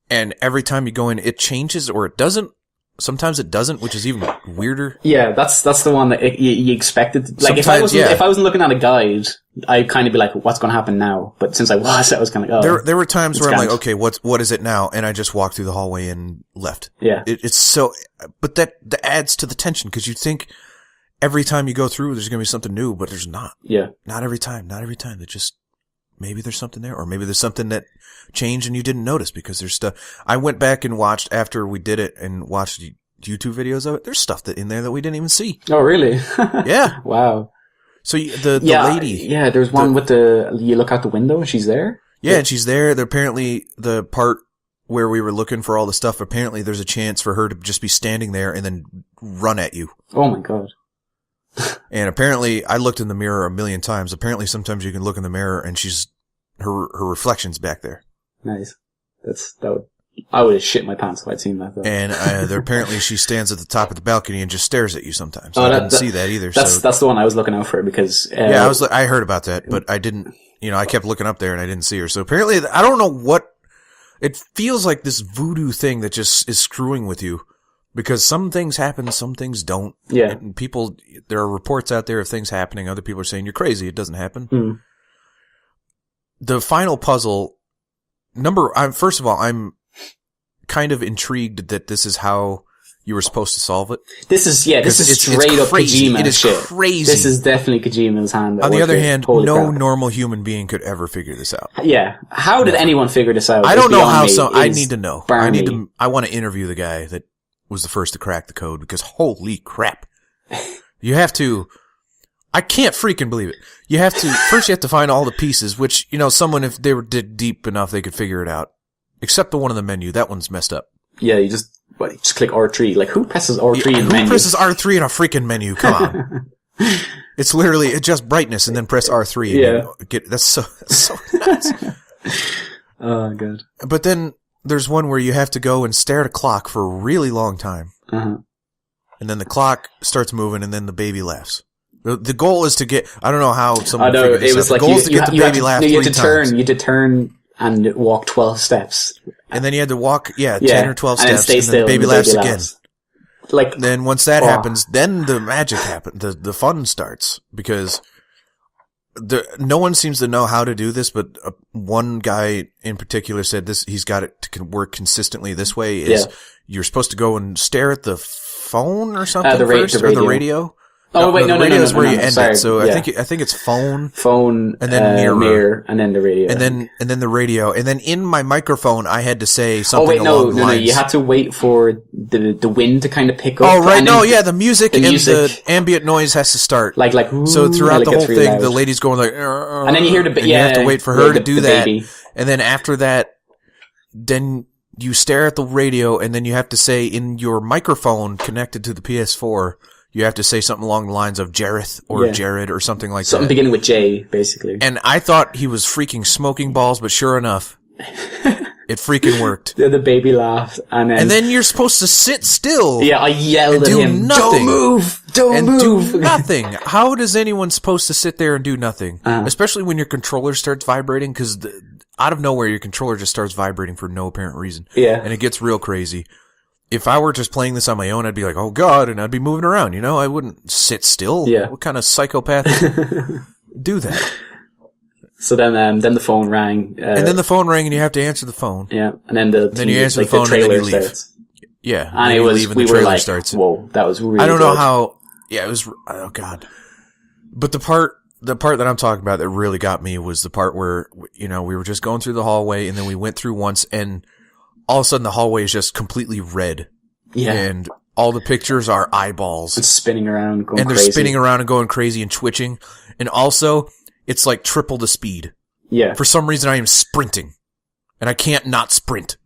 And every time you go in, it changes or it doesn't. Sometimes it doesn't, which is even weirder.
Yeah, that's the one that you expected. Like, if I wasn't looking at a guide, I'd kind of be like, what's going to happen now? But since I was kind of like, oh.
There were times where I'm like, okay, what is it now? And I just walked through the hallway and left.
Yeah.
It's so, but that adds to the tension because you think every time you go through, there's going to be something new, but there's not.
Yeah.
Not every time. They just maybe there's something there, or maybe there's something that changed and you didn't notice because there's stuff. I went back and watched after we did it and watched YouTube videos of it. There's stuff that in there that we didn't even see.
Oh, really?
Yeah.
Wow.
So the lady.
Yeah, there's one with you look out the window and she's there?
Yeah, and she's there. Apparently, the part where we were looking for all the stuff, apparently there's a chance for her to just be standing there and then run at you.
Oh my god.
And apparently, I looked in the mirror a million times. Apparently, sometimes you can look in the mirror and her reflection's back there.
Nice. I would have shit my pants if I'd seen that, though.
And apparently she stands at the top of the balcony and just stares at you sometimes. I didn't see that either.
That's the one I was looking out for because...
I heard about that, but I didn't, I kept looking up there and I didn't see her. So apparently, I don't know what, it feels like this voodoo thing that just is screwing with you because some things happen, some things don't.
Yeah.
And there are reports out there of things happening. Other people are saying, you're crazy. It doesn't happen.
Mm.
The final puzzle, first of all, I'm kind of intrigued that this is how you were supposed to solve it.
This is straight up
crazy.
Kojima
It is
shit.
crazy.
This is definitely Kojima's hand.
On the other hand, no
crap.
normal human being could ever figure this out.
Yeah. How did anyone figure this out?
I don't know how I need to know.
Barney.
I want to interview the guy that was the first to crack the code because holy crap. You have to, I can't freaking believe it. First you have to find all the pieces, which, someone, if they were dig deep enough, they could figure it out. Except the one in the menu. That one's messed up.
Yeah, you just click R3. Like, who presses R3 in the menu?
Who presses R3 in a freaking menu? Come on. It's literally adjust brightness and then press R3. And that's so nuts.
Oh, good.
But then there's one where you have to go and stare at a clock for a really long time.
Uh-huh.
And then the clock starts moving and then the baby laughs. The goal is to get, I don't know how someone figured this out. The goal is to get the baby laugh 3 times.
You had to turn and walk 12 steps.
And then you had to walk, 10 or 12 steps,
stay
and then
still,
the baby laughs again.
Like,
then once that happens, then the magic happens. The fun starts because no one seems to know how to do this, but one guy in particular said this. He's got it to work consistently this way. You're supposed to go and stare at the phone or something
or
the radio.
Oh wait, no,
the radio is where you end
sorry.
it. So I think it's phone,
and
then
mirror, and then the radio,
and then the radio, and then in my microphone I had to say something along the lines.
No, you had to wait for the wind to kind of pick up.
Oh right, the music and the ambient noise has to start.
Like
so throughout the whole thing,
loud.
The lady's going like,
and then you hear
you have to wait for her to do that,
baby.
And then after that, then you stare at the radio, and then you have to say in your microphone connected to the PS4. You have to say something along the lines of Jareth or Jared or something like that.
Something beginning with J, basically.
And I thought he was freaking smoking balls, but sure enough, it freaking worked.
The baby laughed, and
then you're supposed to sit still.
Yeah, I yelled at him.
Nothing.
Don't move.
Do nothing. How is anyone supposed to sit there and do nothing? Especially when your controller starts vibrating, because out of nowhere, your controller just starts vibrating for no apparent reason.
Yeah.
And it gets real crazy. If I were just playing this on my own, I'd be like, oh God, and I'd be moving around, I wouldn't sit still.
Yeah.
What kind of psychopath do that?
So then the phone rang.
And then the phone rang and you have to answer the phone.
Yeah. And then
you answer the phone and then you leave.
Starts.
Yeah.
And
it was, we were like, starts.
Whoa, that was really
I don't
good.
know how, it was, oh God. But the part that I'm talking about that really got me was the part where, we were just going through the hallway and then we went through once and all of a sudden the hallway is just completely red.
Yeah.
And all the pictures are eyeballs.
It's spinning around, going
and they're
crazy.
spinning around and going crazy and twitching. And also, it's like triple the speed.
Yeah.
For some reason I am sprinting. And I can't not sprint.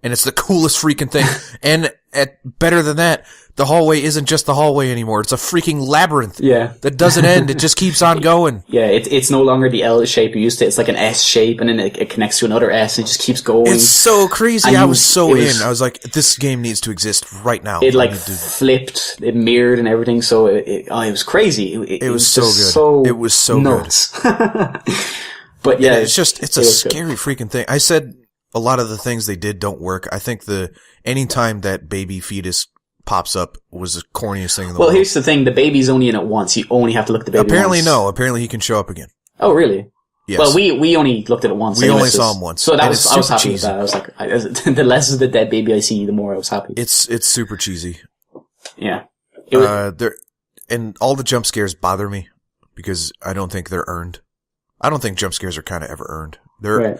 And it's the coolest freaking thing. And better than that, the hallway isn't just the hallway anymore. It's a freaking labyrinth.
Yeah.
That doesn't end. It just keeps on going.
Yeah, it's no longer the L shape you used to. It's like an S shape, and then it connects to another S, and it just keeps going.
It's so crazy. I was so in. I was like, this game needs to exist right now.
It flipped, it mirrored and everything, so it was crazy. It was
so good. It was so
nuts.
good.
But yeah,
it's a scary freaking thing. I said a lot of the things they did don't work. I think anytime that baby fetus pops up was the corniest thing in the world.
Well, here's the thing. The baby's only in it once. You only have to look at the baby
Apparently
once.
No. Apparently he can show up again.
Oh, really?
Yes.
Well, we only looked at it once.
We only saw him once.
So I was happy
cheesy.
with that. I was like, the less of the dead baby I see, the more I was happy.
It's super cheesy.
Yeah.
And all the jump scares bother me because I don't think they're earned. I don't think jump scares are kind of ever earned.
Right.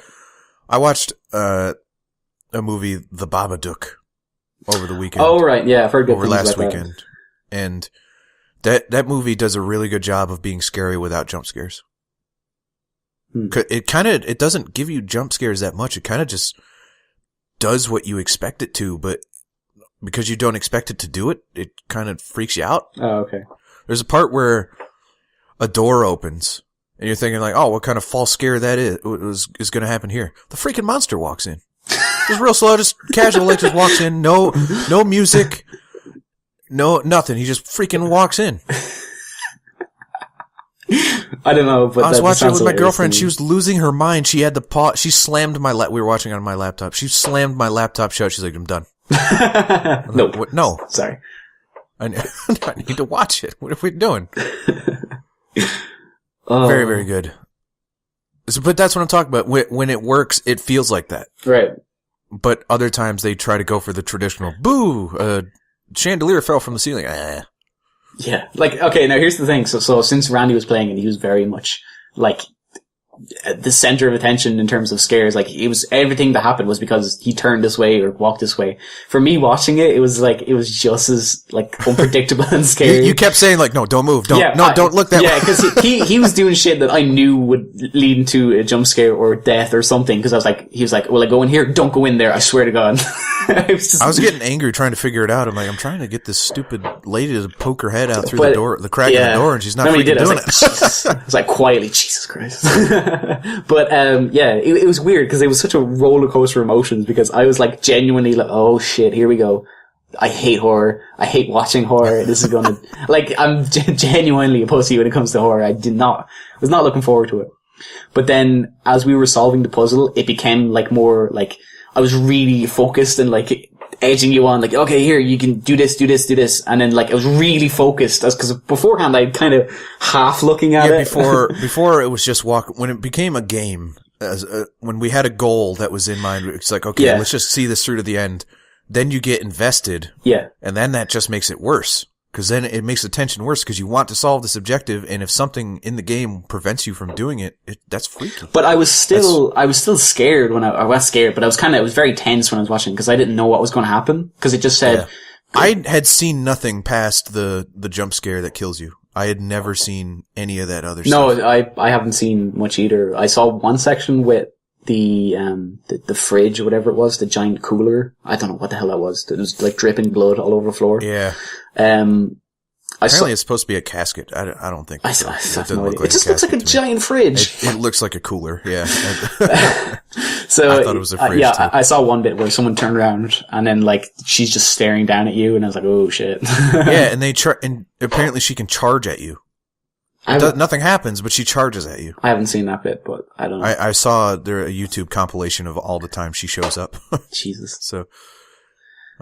I watched a movie, The Babadook, over the weekend.
Oh, right. Yeah, I've heard good things
last
about
weekend. And that movie does a really good job of being scary without jump scares. It doesn't give you jump scares that much. It kind of just does what you expect it to, but because you don't expect it to do it, it kind of freaks you out.
Oh, okay. There's
a part where a door opens and you're thinking like, oh, what kind of false scare that is going to happen here? The freaking monster walks in. Just real slow, just casual, like just walks in. No music. No, nothing. He just freaking walks in.
I don't know, but
I was watching it with my girlfriend. She was losing her mind. She had the she slammed we were watching on my laptop. She slammed my laptop shut. She's like, I'm done.
No.
Like, no.
Sorry.
I need to watch it. What are we doing? Very, very good. But that's what I'm talking about. When it works, it feels like that.
Right.
But other times they try to go for the traditional, boo, chandelier fell from the ceiling.
Yeah. Like, okay, now here's the thing. So since Randy was playing it, he was very much like the center of attention in terms of scares. Like, it was everything that happened was because he turned this way or walked this way. For me watching it, it was just as like unpredictable and scary.
You kept saying like, no, don't move, don't look that way.
Yeah, because he was doing shit that I knew would lead into a jump scare or death or something. Because he was like, well, I go in here, don't go in there. I swear to God.
I was getting angry trying to figure it out. I'm like, I'm trying to get this stupid lady to poke her head out through the door, the crack of the door, and she's not freaking doing it.
I was like, quietly, Jesus Christ. But it was weird because it was such a roller coaster of emotions because I was like genuinely like, oh shit, here we go. I hate horror. I hate watching horror. This is gonna like I'm genuinely a pussy when it comes to horror. I was not looking forward to it. But then as we were solving the puzzle, it became like more like I was really focused and like edging you on, like, okay, here, you can do this. And then like I was really focused because beforehand I'd kind of half looking at it.
Before it was just when it became a game, when we had a goal that was in mind, it's like, okay, let's just see this through to the end. Then you get invested.
Yeah.
And then that just makes it worse. Because then it makes the tension worse because you want to solve this objective, and if something in the game prevents you from doing it, that's freaky.
But I was still scared when I was scared, but I was very tense when I was watching because I didn't know what was going to happen because it just said.
Yeah. I had seen nothing past the jump scare that kills you. I had never seen any of that other stuff.
No, I haven't seen much either. I saw one section with the fridge or whatever it was, the giant cooler. I don't know what the hell that was. It was like dripping blood all over the floor.
Yeah. Apparently it's supposed to be a casket. I don't think.
It just looks like a giant fridge.
It looks like a cooler. Yeah.
So
I thought it was a fridge.
Yeah, I saw one bit where someone turned around and then like she's just staring down at you, and I was like, oh shit.
Yeah, and and apparently she can charge at you. Nothing happens, but she charges at you.
I haven't seen that bit, but I don't know.
I saw a YouTube compilation of all the time she shows up.
Jesus.
So,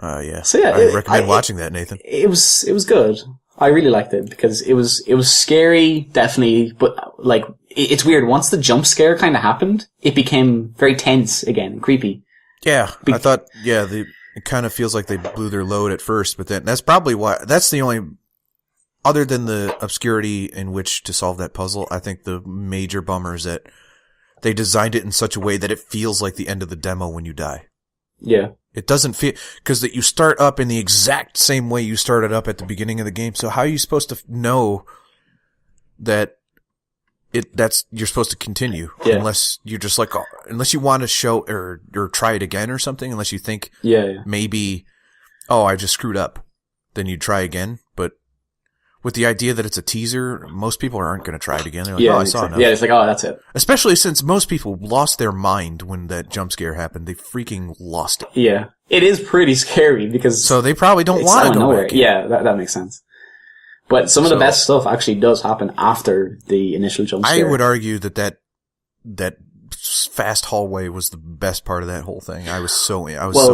yeah.
So yeah,
I recommend watching that, Nathan.
It was good. I really liked it because it was scary, definitely, but like, it's weird. Once the jump scare kind of happened, it became very tense again and creepy.
Yeah. I thought, it kind of feels like they blew their load at first, but then that's probably why, that's the only, other than the obscurity in which to solve that puzzle, I think the major bummer is that they designed it in such a way that it feels like the end of the demo when you die.
Yeah.
It doesn't feel, because you start up in the exact same way you started up at the beginning of the game. So how are you supposed to know that you're supposed to continue?
Yeah.
Unless you're just like, unless you want to show or try it again or something, unless you think maybe, I just screwed up, then you try again. But with the idea that it's a teaser, most people aren't going to try it again. They're like, I saw enough.
Yeah, it's like, that's it.
Especially since most people lost their mind when that jump scare happened. They freaking lost it.
Yeah. It is pretty scary because...
So they probably don't want to go back in.
Yeah, that makes sense. But some of the best stuff actually does happen after the initial jump scare.
I would argue that fast hallway was the best part of that whole thing. I was so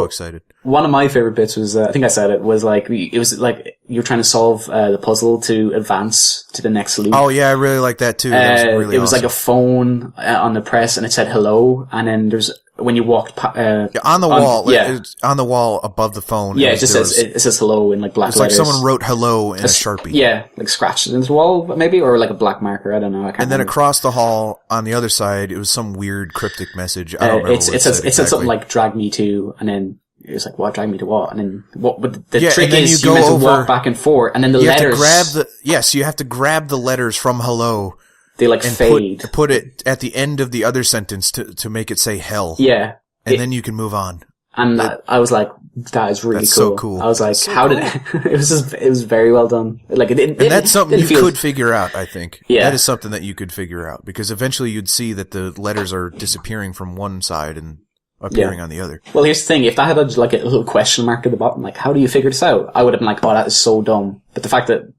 excited.
One of my favorite bits was, I think I said it, was like, it was like you're trying to solve the puzzle to advance to the next loop.
Oh yeah, I really like that too. That was really
it was
awesome.
like a phone on the press and it said hello, and then there's when you walked
on the wall.
Yeah.
It's on the wall above the phone.
Yeah, it says hello in like black
it's
letters.
It's like someone wrote hello in a Sharpie.
Yeah, like scratched into the wall maybe, or like a black marker. I don't know. I can't
and then
remember.
Across the hall on the other side, it was some weird cryptic message. I don't remember
it said something like "drag me to," and then it was like, "What? Drag me to what?" And then what? But the trick is you meant to walk back and forth, and then the letters.
You have to grab the letters from hello.
They like fade.
Put it at the end of the other sentence to make it say hell.
Yeah.
And then you can move on.
And I was like, that is really cool.
So cool.
I was like, it was very well done. Like
and that's something you could figure out, I think.
Yeah.
That is something that you could figure out because eventually you'd see that the letters are disappearing from one side and appearing on the other.
Well, here's the thing. If that had like a little question mark at the bottom, like, how do you figure this out? I would have been like, oh, that is so dumb. But the fact that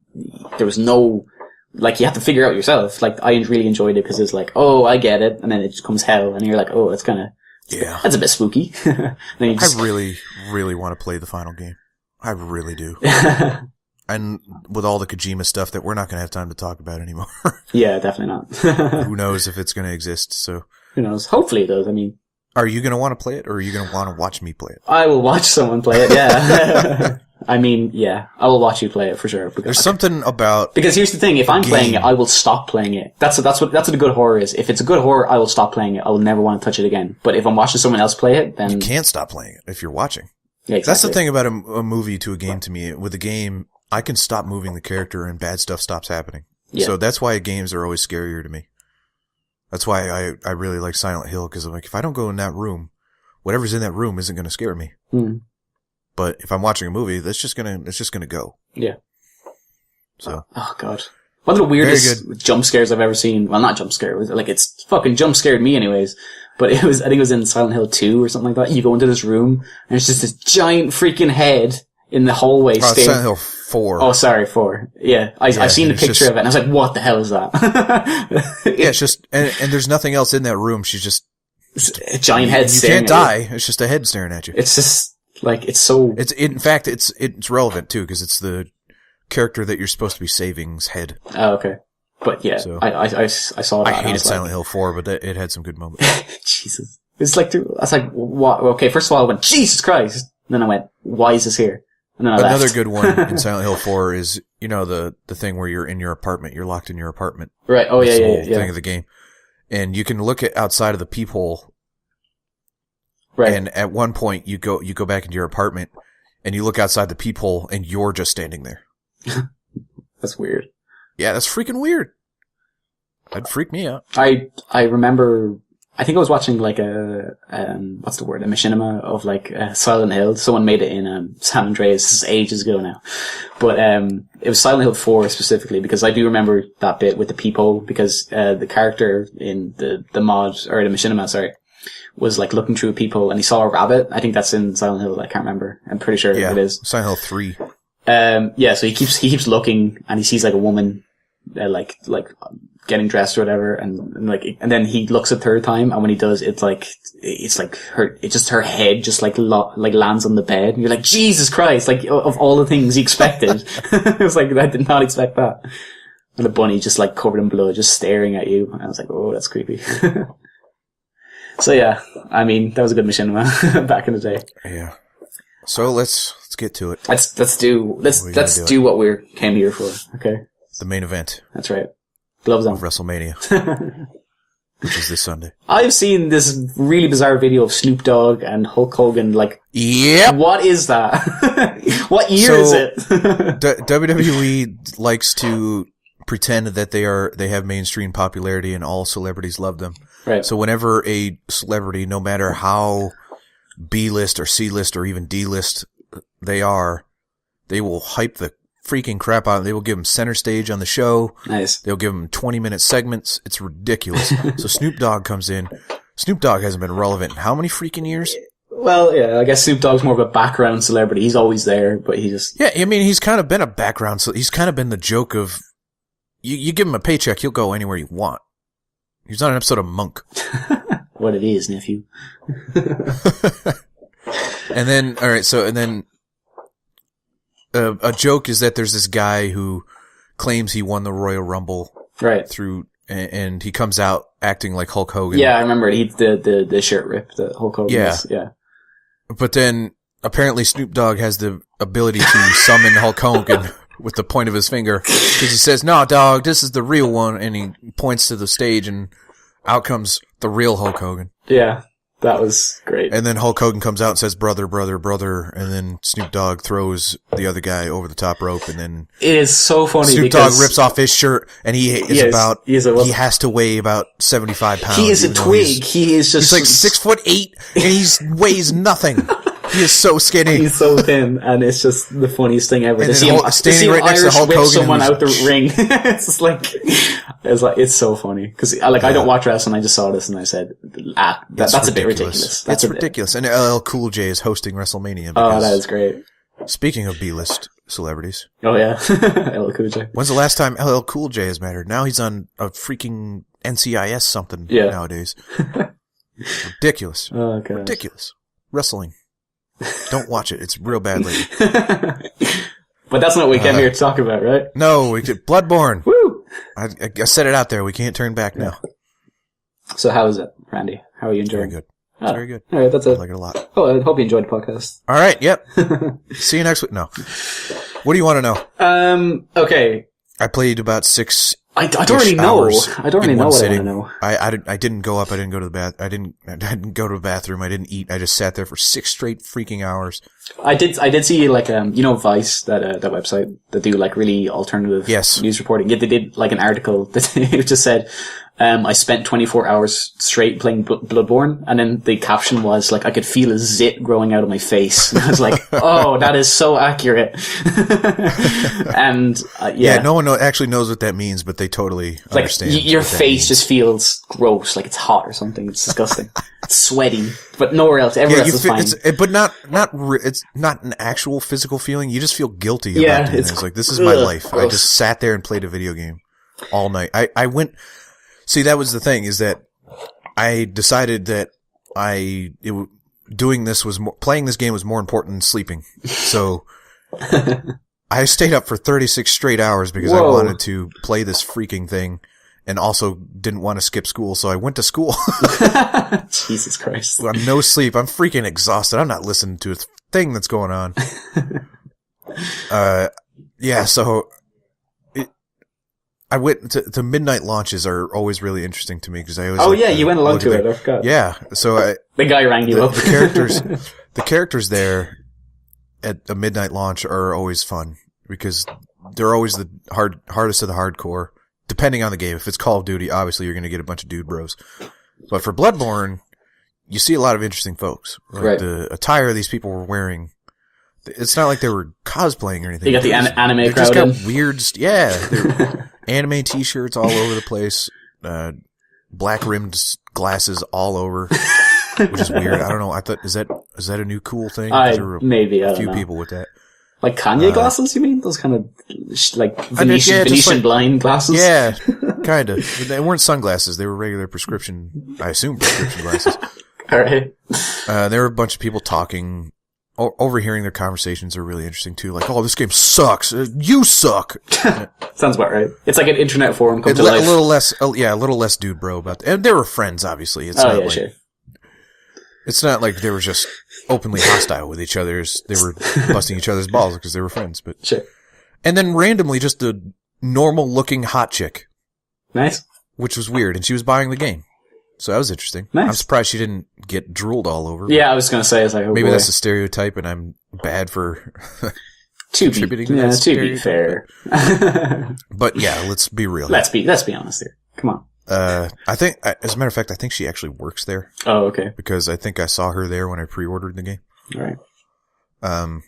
there was no, like, you have to figure out yourself. Like, I really enjoyed it because it's like, oh, I get it. And then it just comes hell. And you're like, oh, that's kind of, that's a bit spooky. I
really, really want to play the final game. I really do. And with all the Kojima stuff that we're not going to have time to talk about anymore.
Yeah, definitely not.
Who knows if it's going to exist, so.
Who knows? Hopefully it does. I mean.
Are you going to want to play it, or are you going to want to watch me play it?
I will watch someone play it, yeah. I mean, yeah, I will watch you play it for sure.
There's something about
because here's the thing: if I'm playing it, I will stop playing it. That's what a good horror is. If it's a good horror, I will stop playing it. I will never want to touch it again. But if I'm watching someone else play it, then
you can't stop playing it if you're watching.
Yeah, exactly.
That's the thing about a movie to a game to me. With a game, I can stop moving the character and bad stuff stops happening. Yeah. So that's why games are always scarier to me. That's why I really like Silent Hill because I'm like, if I don't go in that room, whatever's in that room isn't going to scare me.
Mm.
But if I'm watching a movie, it's just gonna go.
Yeah.
So.
Oh god. One of the weirdest jump scares I've ever seen. Well, not jump scare. Like, it's fucking jump scared me anyways. But I think it was in Silent Hill 2 or something like that. You go into this room and it's just this giant freaking head in the hallway.
Silent Hill 4.
Oh, sorry, 4. Yeah. I've seen the picture of it and I was like, what the hell is that?
Yeah, it's just, and there's nothing else in that room. She's just
a giant head staring at you.
You can't die. It's just a head staring at you.
It's just, like, it's so...
In fact, it's relevant, too, because it's the character that you're supposed to be saving's head.
Oh, okay. But, yeah, so, I saw that.
I hated Silent Hill 4, but it had some good moments.
Jesus. It's like, I was like, what? Okay, first of all, I went, Jesus Christ! And then I went, why is this here? And then I left.
Another good one in Silent Hill 4 is, the thing where you're in your apartment, you're locked in your apartment.
Right, oh,
That's
yeah.
the whole thing of the game. And you can look at outside of the peephole.
Right.
And at one point, you go back into your apartment, and you look outside the peephole, and you're just standing there.
That's weird.
Yeah, that's freaking weird. That'd freak me out.
I remember, I think I was watching like a machinima of like Silent Hill. Someone made it in San Andreas. This is ages ago now. But it was Silent Hill 4 specifically, because I do remember that bit with the peephole, because the character in the mod, or the machinima, sorry, was like looking through a peephole and he saw a rabbit. I think that's in Silent Hill. I can't remember. I'm pretty sure it is.
Silent Hill 3.
Yeah, so he keeps looking and he sees like a woman, like getting dressed or whatever, and then he looks a third time, and when he does, it's like her head just like lands on the bed, and you're like, Jesus Christ, like, of all the things you expected. It was like, I did not expect that. And the bunny just like covered in blood, just staring at you. And I was like, oh, that's creepy. So yeah, I mean, that was a good machinima back in the day.
Yeah. So let's get to it.
Let's do what we came here for. Okay.
The main event.
That's right. Gloves on.
Of WrestleMania. Which is this Sunday.
I've seen this really bizarre video of Snoop Dogg and Hulk Hogan, like,
yep.
What is that? What year is it?
WWE likes to pretend that they have mainstream popularity and all celebrities love them.
Right.
So whenever a celebrity, no matter how B-list or C-list or even D-list they are, they will hype the freaking crap out. They will give them center stage on the show.
Nice.
They'll give them 20-minute segments. It's ridiculous. So Snoop Dogg comes in. Snoop Dogg hasn't been relevant in how many freaking years?
Well, yeah, I guess Snoop Dogg's more of a background celebrity. He's always there, but he just...
Yeah, I mean, he's kind of been a background, so he's kind of been the joke of, you give him a paycheck, he'll go anywhere you want. He's on an episode of Monk.
What it is, nephew.
And then, a joke is that there's this guy who claims he won the Royal Rumble
right
through and he comes out acting like Hulk Hogan.
Yeah, I remember it. He the shirt rip that Hulk Hogan was. Yeah.
But then apparently Snoop Dogg has the ability to summon Hulk Hogan with the point of his finger, because he says, "No, dog, this is the real one," and he points to the stage, and out comes the real Hulk Hogan.
Yeah, that was great.
And then Hulk Hogan comes out and says, "Brother, brother, brother," and then Snoop Dogg throws the other guy over the top rope, and then
it is so funny.
Snoop Dogg rips off his shirt, and he has to weigh about 75 pounds.
He is a twig. He's
like 6'8", and he weighs nothing. He is so skinny.
He's so thin, and it's just the funniest thing ever.
And
to see him
standing right next to Hulk Hogan,
someone out the ring. it's so funny because I don't watch wrestling. I just saw this and I said, that's a bit ridiculous. That's
ridiculous. And LL Cool J is hosting WrestleMania.
Oh, that is great.
Speaking of B-list celebrities.
Oh yeah, LL Cool J.
When's the last time LL Cool J has mattered? Now he's on a freaking NCIS something nowadays. Ridiculous.
Oh, gosh.
Ridiculous. Wrestling. Don't watch it. It's real bad lately.
But that's not what we came here to talk about, right?
No, we did Bloodborne.
Woo!
I set it out there. We can't turn back now.
So how is it, Randy? How are you enjoying it?
Very good. It's very good.
All right, that's it.
I like it a lot.
Oh, I hope you enjoyed the podcast.
All right, yep. See you next week. No. What do you want to know?
Okay.
I played about 6
I don't really know. I don't really know what I want to know.
I didn't go up. I didn't go to the bath. I didn't go to the bathroom. I didn't eat. I just sat there for 6 straight freaking hours.
I did see like Vice, that website that do like really alternative news reporting. Yeah, they did like an article that it just said, I spent 24 hours straight playing Bloodborne, and then the caption was like, I could feel a zit growing out of my face. And I was like, oh, that is so accurate. And
no one actually knows what that means, but they totally understand.
Your face just feels gross, like it's hot or something. It's disgusting. It's sweaty, but nowhere else. Everywhere else is fine.
But it's not an actual physical feeling. You just feel guilty about doing it. It's like, this is my life.
Gross.
I just sat there and played a video game all night. I went. See, that was the thing, is that I decided that playing this game was more important than sleeping. So I stayed up for 36 straight hours because I wanted to play this freaking thing, and also didn't want to skip school. So I went to school.
Jesus Christ.
I'm no sleep. I'm freaking exhausted. I'm not listening to a thing that's going on. So I went to midnight launches are always really interesting to me because I always.
You went along to it. I forgot.
Yeah, so
the guy rang you up.
The characters there at a midnight launch are always fun because they're always the hardest of the hardcore. Depending on the game, if it's Call of Duty, obviously you're going to get a bunch of dude bros. But for Bloodborne, you see a lot of interesting folks. Like the attire these people were wearing. It's not like they were cosplaying or anything.
You got the anime crowd.
Just got weird. Anime t-shirts all over the place. Black rimmed glasses all over, which is weird. I don't know. I thought, is that a new cool thing?
Maybe.
A few people with that.
Like Kanye glasses, you mean? Those kind of, like, Venetian blind glasses?
Yeah, kind of. They weren't sunglasses. They were regular prescription glasses.
Alright.
There were a bunch of people talking. Overhearing their conversations are really interesting too. Like, oh, this game sucks. You suck.
Sounds about right. It's like an internet forum come to
life.
A
little less dude bro about that. And they were friends, obviously. Sure. It's not like they were just openly hostile with each other. They were busting each other's balls because they were friends. But
sure. And
then randomly, just a normal looking hot chick.
Nice.
Which was weird, and she was buying the game. So that was interesting.
Nice.
I'm surprised she didn't get drooled all over.
Yeah, I was going to say,
maybe that's a stereotype, and I'm bad for contributing to that stereotype.
To be fair.
But yeah, let's be real.
Let's be honest here. Come on.
I think, as a matter of fact, I think she actually works there.
Oh, okay.
Because I think I saw her there when I pre-ordered the game.
All right.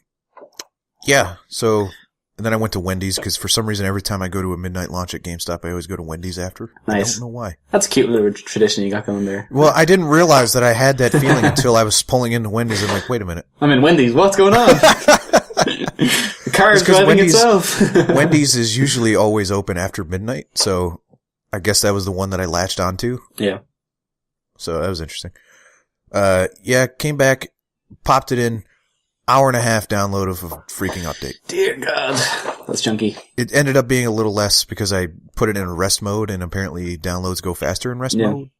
Yeah. So. And then I went to Wendy's because for some reason every time I go to a midnight launch at GameStop, I always go to Wendy's after.
Nice.
I don't know why.
That's a cute little tradition you got going there.
Well, I didn't realize that I had that feeling until I was pulling into Wendy's and like, wait a minute.
I'm in Wendy's. What's going on? The car is driving itself.
Wendy's is usually always open after midnight, so I guess that was the one that I latched onto.
Yeah.
So that was interesting. Came back, popped it in. Hour and a half download of a freaking update.
Dear God. That's chunky.
It ended up being a little less because I put it in rest mode, and apparently downloads go faster in rest mode.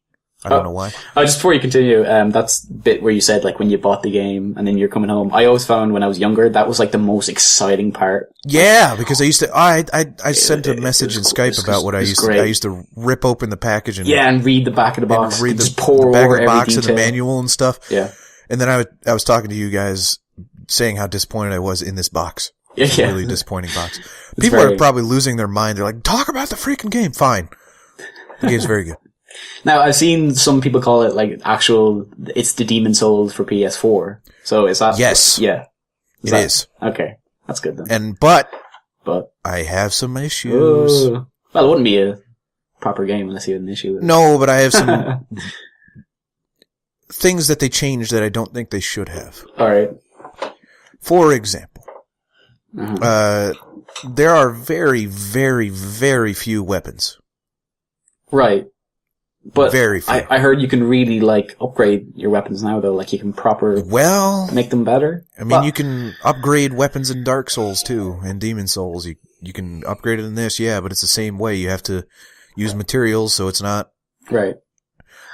I don't know why.
Just before you continue, that's the bit where you said, like, when you bought the game and then you're coming home. I always found when I was younger, that was, like, the most exciting part.
Yeah, because I used to, I sent a message in Skype about what I used to, I used to rip open the package and
read the back of the box.
Read
just
the
pour
back
over
of the
every
box
detail.
and the manual and stuff.
Yeah.
And then I was talking to you guys saying how disappointed I was in this box. It's a really disappointing box. People are probably losing their mind. They're like, talk about the freaking game. Fine. The game's very good.
Now, I've seen some people call it, like, it's the Demon Souls for PS4. So is that...
Yes.
Yeah.
It is.
Okay. That's good then.
But I have some issues.
Well, it wouldn't be a proper game unless you had an issue with it.
No, but I have some things that they changed that I don't think they should have.
Alright.
For example, there are very, very, very few weapons.
Right. But
very few.
I heard you can really, like, upgrade your weapons now, though. Like, you can make them better.
I mean, you can upgrade weapons in Dark Souls, too, and Demon Souls. You can upgrade it in this, but it's the same way. You have to use materials, so it's not...
Right.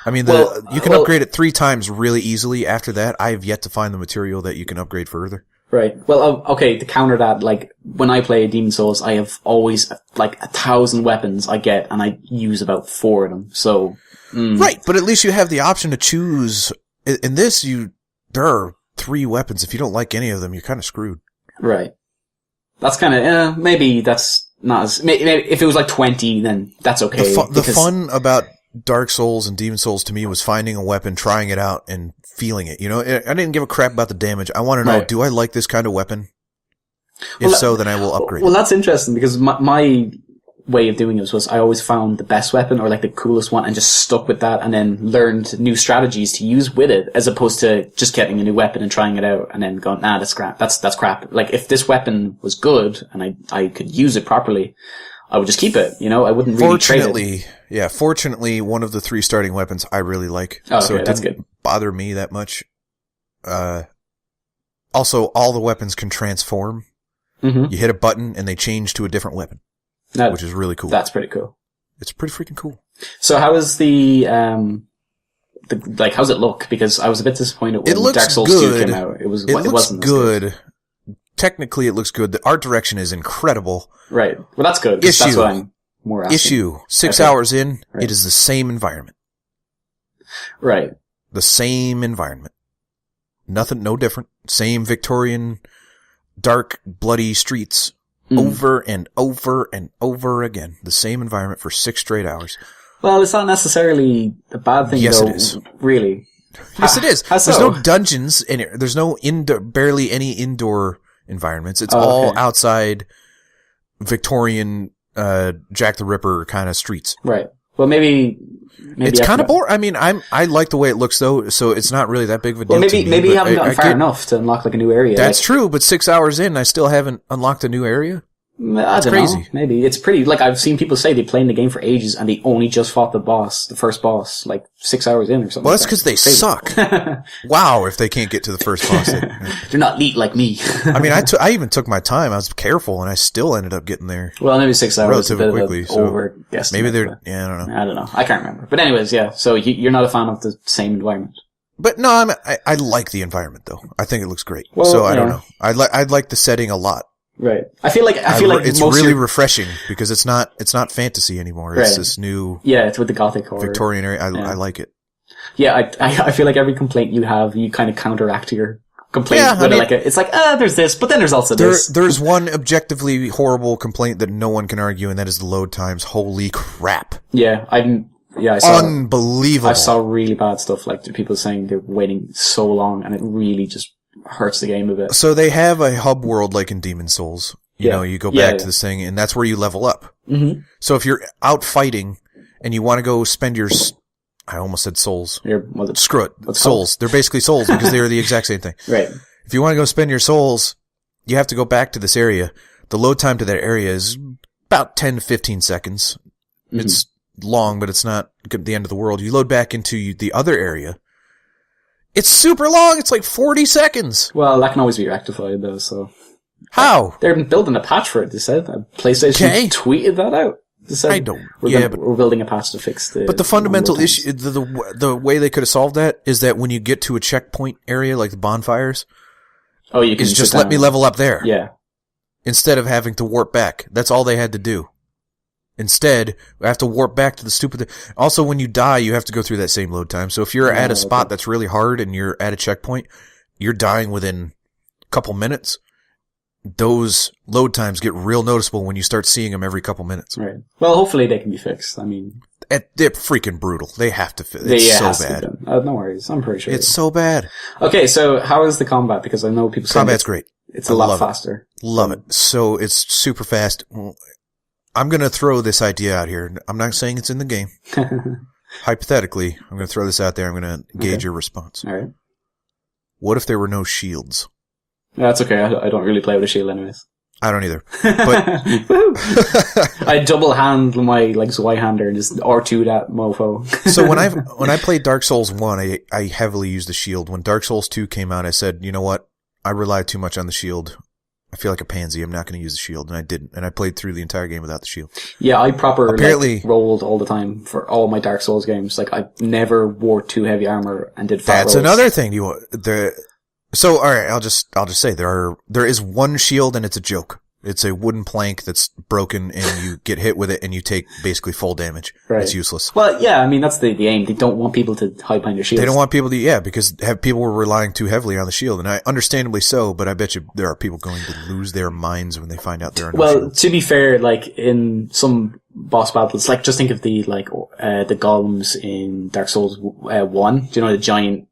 I mean, you can upgrade it 3 times really easily. After that, I have yet to find the material that you can upgrade further. Right.
Well, okay, to counter that, like, when I play Demon Souls, I have always, like, 1,000 weapons I get, and I use about 4 of them, so...
Right, but at least you have the option to choose. In this, there are 3 weapons. If you don't like any of them, you're kind of screwed.
Right. That's kind of, maybe that's not as... Maybe if it was like 20, then that's okay.
The fun about Dark Souls and Demon Souls to me was finding a weapon, trying it out, and feeling it. You know, I didn't give a crap about the damage. I want to know, do I like this kind of weapon? If so, then I will upgrade it.
Well, that's interesting, because my way of doing it was I always found the best weapon or like the coolest one and just stuck with that and then learned new strategies to use with it, as opposed to just getting a new weapon and trying it out and then going, that's crap. That's crap. Like, if this weapon was good and I could use it properly, I would just keep it, you know? I wouldn't really trade it.
Fortunately, one of the 3 starting weapons I really like.
Oh, okay,
so it didn't bother me that much. Also, all the weapons can transform. Mm-hmm. You hit a button and they change to a different weapon. Which is really cool.
That's pretty cool.
It's pretty freaking cool.
So how is how's it look? Because I was a bit disappointed when Dark Souls 2 came out. It wasn't
good. Technically, it looks good. The art direction is incredible.
Right. Well, that's good. That's what I'm more asking.
6 hours in, it is the same environment.
Right.
The same environment. Nothing, no different. Same Victorian, dark, bloody streets. Over and over and over again. The same environment for 6 straight hours.
Well, it's not necessarily a bad thing,
yes,
though.
Yes, it is.
Really.
Yes, it is.
There's
no dungeons in it. There's no barely any indoor environments. It's all outside Victorian, Jack the Ripper kind of streets.
Right. Well, maybe
it's kind of boring. I mean, I like the way it looks though, so it's not really that big of a deal.
Well,
to me,
maybe you haven't gotten far enough to unlock like a new area.
That's true, but 6 hours in, I still haven't unlocked a new area.
That's crazy. Maybe it's pretty. Like, I've seen people say they played the game for ages and they only just fought the first boss, like 6 hours in or something.
Well, that's because they suck. Wow, if they can't get to the first boss,
they're not neat like me.
I mean, I even took my time. I was careful, and I still ended up getting there.
Well, maybe 6 hours
relatively quickly.
So
maybe they're. Yeah,
I don't know. I can't remember. But anyways, yeah. So you're not a fan of the same environment.
But no, I like the environment though. I think it looks great. Well, so I don't know. I like the setting a lot.
Right. I feel like
it's really refreshing because it's not fantasy anymore. It's this new.
Yeah, it's with the Gothic horror.
Victorian area. I like it.
Yeah, I feel like every complaint you have, you kind of counteract your complaint. Yeah, it's like, there's this, but then there's also this.
There's one objectively horrible complaint that no one can argue, and that is the load times. Holy crap.
Yeah, I saw
unbelievable.
I saw really bad stuff, like people saying they're waiting so long, and it really just hurts the game a bit. So
they have a hub world like in Demon Souls. You know, you go back to this thing, and that's where you level up. Mm-hmm. So if you're out fighting and you want to go spend your, I almost said souls. Screw it. Souls. They're basically souls because they're the exact same thing.
Right.
If you want to go spend your souls, you have to go back to this area. The load time to that area is about 10 to 15 seconds. Mm-hmm. It's long, but it's not the end of the world. You load back into the other area. It's super long. It's like 40 seconds.
Well, that can always be rectified, though, so.
How?
They're building a patch for it, they said. PlayStation tweeted that out. Just said,
I don't. But
we're building a patch to fix the.
But the fundamental issue, the way they could have solved that is that when you get to a checkpoint area like the bonfires,
you can
just let me level up there.
Yeah.
Instead of having to warp back. That's all they had to do. Instead, I have to warp back to the stupid... Also, when you die, you have to go through that same load time. So if you're at a spot that's really hard and you're at a checkpoint, you're dying within a couple minutes. Those load times get real noticeable when you start seeing them every couple minutes.
Right. Well, hopefully they can be fixed. I mean...
They're freaking brutal. They have to fix it. It's so bad.
No worries. I'm pretty sure.
It's so bad.
Okay, so how is the combat? Because I know people say...
Combat's great.
It's a lot faster.
Love it. So it's super fast. I'm going to throw this idea out here. I'm not saying it's in the game. Hypothetically, I'm going to throw this out there. I'm going to gauge your response.
All right.
What if there were no shields?
That's okay. I don't really play with a shield anyways.
I don't either. But
I double hand my Zweihander and just R2 that mofo.
So when I played Dark Souls 1, I heavily used the shield. When Dark Souls 2 came out, I said, you know what? I relied too much on the shield. I feel like a pansy. I'm not going to use the shield, and I didn't. And I played through the entire game without the shield. Yeah, I
apparently rolled all the time for all my Dark Souls games. Like I never wore too heavy armor and did fat
That's
rolls.
another thing So all right, I'll just say there is one shield and it's a joke. It's a wooden plank that's broken and you get hit with it and you take basically full damage. Right. It's useless.
Well, yeah, I mean, that's the aim. They don't want people to hide behind their shields.
They don't want people to, because people were relying too heavily on the shield, and understandably so, but I bet you there are people going to lose their minds when they find out there are no shields. Well,
to be fair, like, in some boss battles, like, just think of the golems in Dark Souls 1. Do you know the giant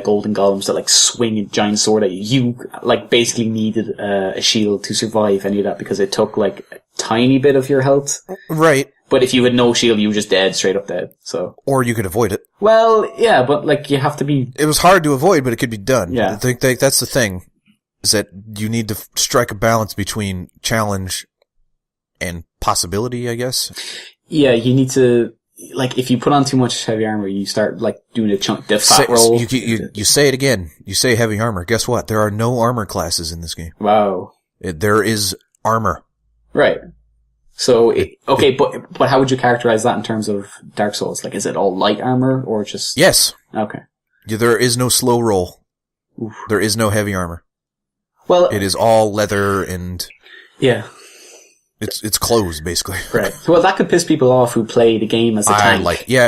golden golems that like swing a giant sword at you? You like basically needed a shield to survive any of that because it took like a tiny bit of your health.
Right.
But if you had no shield, you were just dead, straight up dead. So.
Or you could avoid it.
Well, yeah, but like you have to be.
It was hard to avoid, but it could be done.
Yeah.
I think that's the thing, is that you need to strike a balance between challenge and possibility, I guess.
Yeah, you need to. Like, if you put on too much heavy armor, you start, like, doing the fat roll.
You say it again. You say heavy armor. Guess what? There are no armor classes in this game.
Wow.
There is armor.
Right. So, but how would you characterize that in terms of Dark Souls? Like, is it all light armor, or just...
Yes.
Okay.
There is no slow roll. Oof. There is no heavy armor.
Well...
It is all leather and...
Yeah.
It's closed, basically.
Right. Well, that could piss people off who play the game as a tank.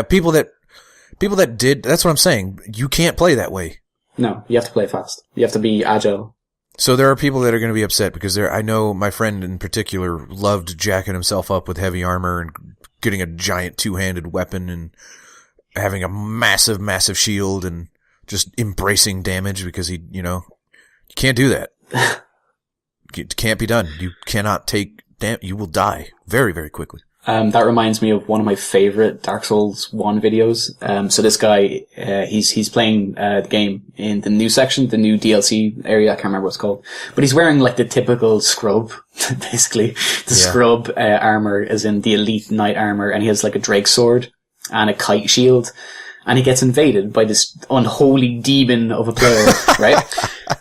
People that did, that's what I'm saying. You can't play that way.
No, you have to play fast. You have to be agile.
So there are people that are going to be upset because I know my friend in particular loved jacking himself up with heavy armor and getting a giant two-handed weapon and having a massive, massive shield and just embracing damage because you can't do that. It can't be done. You cannot take you will die very, very quickly.
That reminds me of one of my favorite Dark Souls 1 videos. So this guy, he's playing, the game in the new section, the new DLC area. I can't remember what it's called, but he's wearing like the typical scrub, basically. The scrub, armor as in the elite knight armor, and he has like a drake sword and a kite shield. And he gets invaded by this unholy demon of a player, right?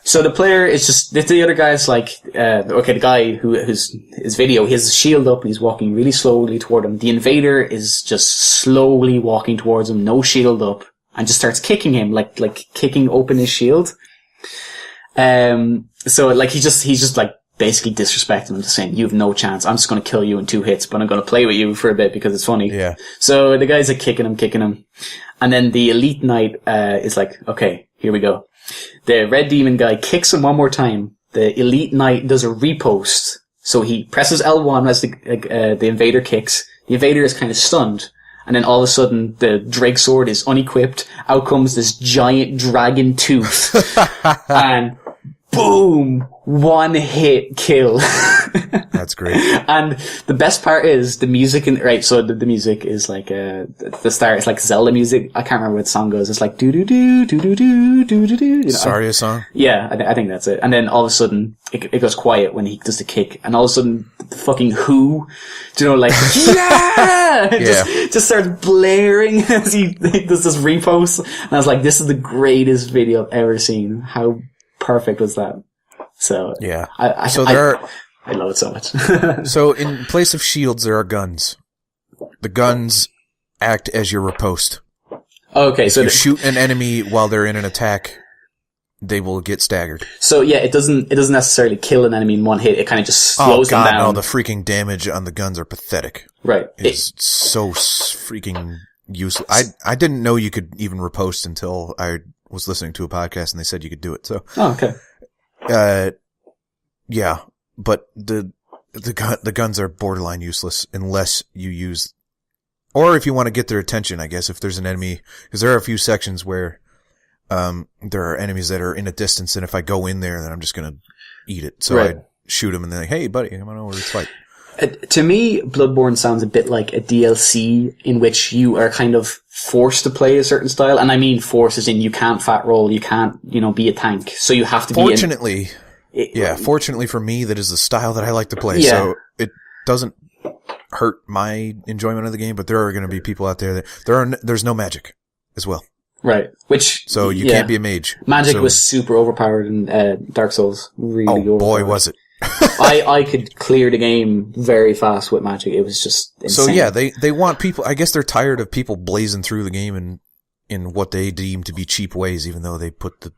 So the player is just, the other guy's like, the guy whose video, he has his shield up and he's walking really slowly toward him. The invader is just slowly walking towards him, no shield up, and just starts kicking him, like kicking open his shield. So like he's just like basically disrespecting him, just saying, you have no chance. I'm just going to kill you in 2 hits, but I'm going to play with you for a bit because it's funny.
Yeah.
So the guy's like kicking him. And then the elite knight, is like, okay, here we go. The red demon guy kicks him one more time. The elite knight does a repost. So he presses L1 as the invader kicks. The invader is kind of stunned. And then all of a sudden, the drake sword is unequipped. Out comes this giant dragon tooth. And boom! 1 hit kill.
That's great.
And the best part is the music so the music is like, the start, it's like Zelda music. I can't remember what the song goes. It's like doo-doo-doo, doo-doo-doo, doo-doo-doo.
Saria song?
Yeah, I think that's it. And then all of a sudden, it goes quiet when he does the kick. And all of a sudden, the fucking Who, like, yeah! Just starts blaring as he does this repost. And I was like, this is the greatest video I've ever seen. How perfect was that? So,
yeah.
I love it so much.
So in place of shields, there are guns. The guns act as your riposte.
Okay, so
you shoot an enemy while they're in an attack, they will get staggered.
So yeah, it doesn't necessarily kill an enemy in one hit. It kind of just slows them down.
No, the freaking damage on the guns are pathetic.
Right.
It's so freaking useless. I didn't know you could even riposte until I was listening to a podcast and they said you could do it. So.
Oh, okay.
Yeah, but the guns are borderline useless unless you use, or if you want to get their attention, I guess, if there's an enemy, because there are a few sections where, there are enemies that are in a distance, and if I go in there, then I'm just gonna eat it. So I shoot them and they're like, hey buddy, come on over, let's fight.
To me, Bloodborne sounds a bit like a DLC in which you are kind of forced to play a certain style, and I mean force as in you can't fat roll, you can't, be a tank, so you have to
Fortunately for me, that is the style that I like to play, so it doesn't hurt my enjoyment of the game, but there are going to be people out there that there's no magic as well.
Right.
So you can't be a mage.
Magic was super overpowered in Dark Souls. Really overpowered.
Boy, was it.
I could clear the game very fast with magic. It was just insane.
So yeah, they want people, I guess they're tired of people blazing through the game in what they deem to be cheap ways, even though they put the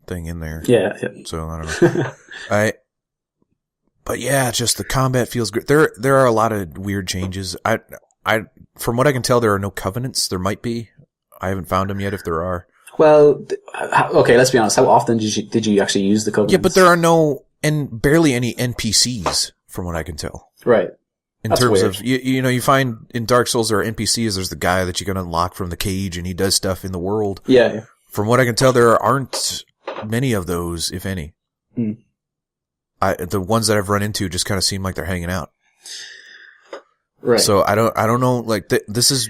thing in there.
Yeah.
So I don't know. But yeah, just the combat feels great. There are a lot of weird changes. From what I can tell, there are no covenants. There might be. I haven't found them yet if there are.
Well, okay, let's be honest. How often did you actually use the covenants?
Yeah, but there are barely any NPCs from what I can tell.
Right.
In terms of, you find in Dark Souls there are NPCs. There's the guy that you can unlock from the cage and he does stuff in the world.
Yeah.
From what I can tell, there aren't many of those, if any.
Mm.
The ones that I've run into just kind of seem like they're hanging out.
Right.
So I don't know, like, this is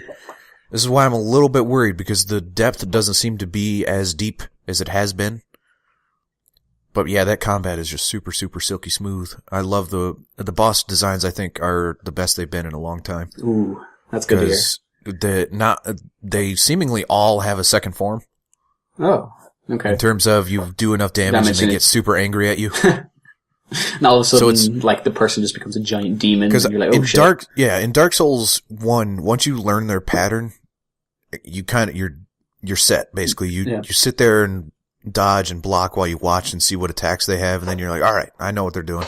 why I'm a little bit worried, because the depth doesn't seem to be as deep as it has been. But yeah, that combat is just super, super silky smooth. I love the boss designs. I think are the best they've been in a long time.
Ooh, that's good to
hear. They seemingly all have a second form.
Oh, okay.
In terms of you do enough damage and they get super angry at you.
And all of a sudden, like, the person just becomes a giant demon. And you're like, oh shit.
In Dark Souls 1, once you learn their pattern, you're set, basically. You sit there and dodge and block while you watch and see what attacks they have, and then you're like, alright, I know what they're doing.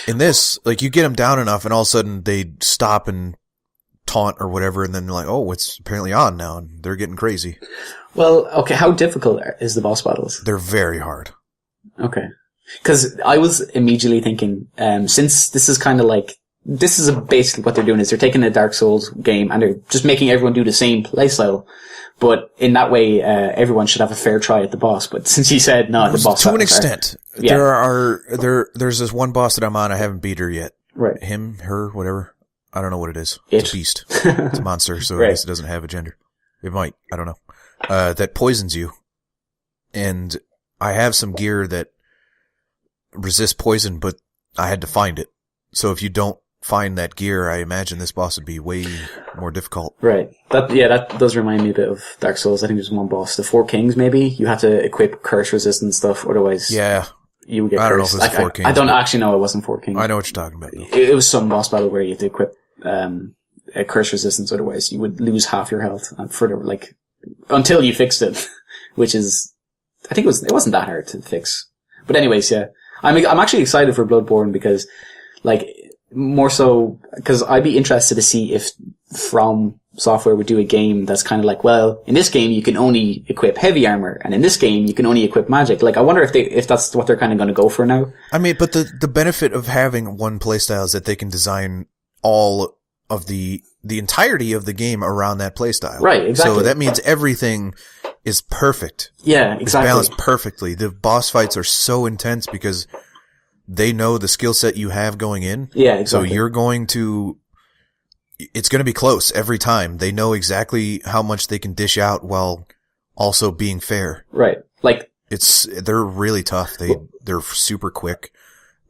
In this, like, you get them down enough and all of a sudden they stop and taunt or whatever, and then you're like, oh, it's apparently on now, and they're getting crazy. Well, okay, how difficult is the boss battles? They're very hard. Okay. Because I was immediately thinking, since this is kind of like, this is basically what they're doing is they're taking a Dark Souls game and they're just making everyone do the same playstyle. But in that way, everyone should have a fair try at the boss. But since you said no, the boss to an extent, there's this one boss that I'm on. I haven't beat her yet. Right. Him, her, whatever. I don't know what it is. It's a beast. It's a monster, so I guess it doesn't have a gender. It might. I don't know. That poisons you. And I have some gear that resists poison, but I had to find it. So if you don't find that gear, I imagine this boss would be way more difficult. Right. That does remind me a bit of Dark Souls. I think there's one boss, the Four Kings maybe. You have to equip curse resistant stuff, otherwise you would get cursed. I don't know if it was Four Kings. I don't actually know it wasn't Four Kings. I know what you're talking about. It was some boss battle where you had to equip a curse resistance, otherwise you would lose half your health until you fixed it, which is, I think it wasn't that hard to fix. But anyways, yeah. I'm actually excited for Bloodborne because, like, more so, because I'd be interested to see if From Software would do a game that's kind of like, well, in this game you can only equip heavy armor, and in this game you can only equip magic. Like, I wonder if that's what they're kind of going to go for now. I mean, but the benefit of having one playstyle is that they can design all of the entirety of the game around that playstyle. Right, exactly. So that means everything is perfect. Yeah, exactly. It's balanced perfectly. The boss fights are so intense because they know the skill set you have going in. Yeah, exactly. So it's going to be close every time. They know exactly how much they can dish out while also being fair. Right. Like, they're really tough. They're super quick.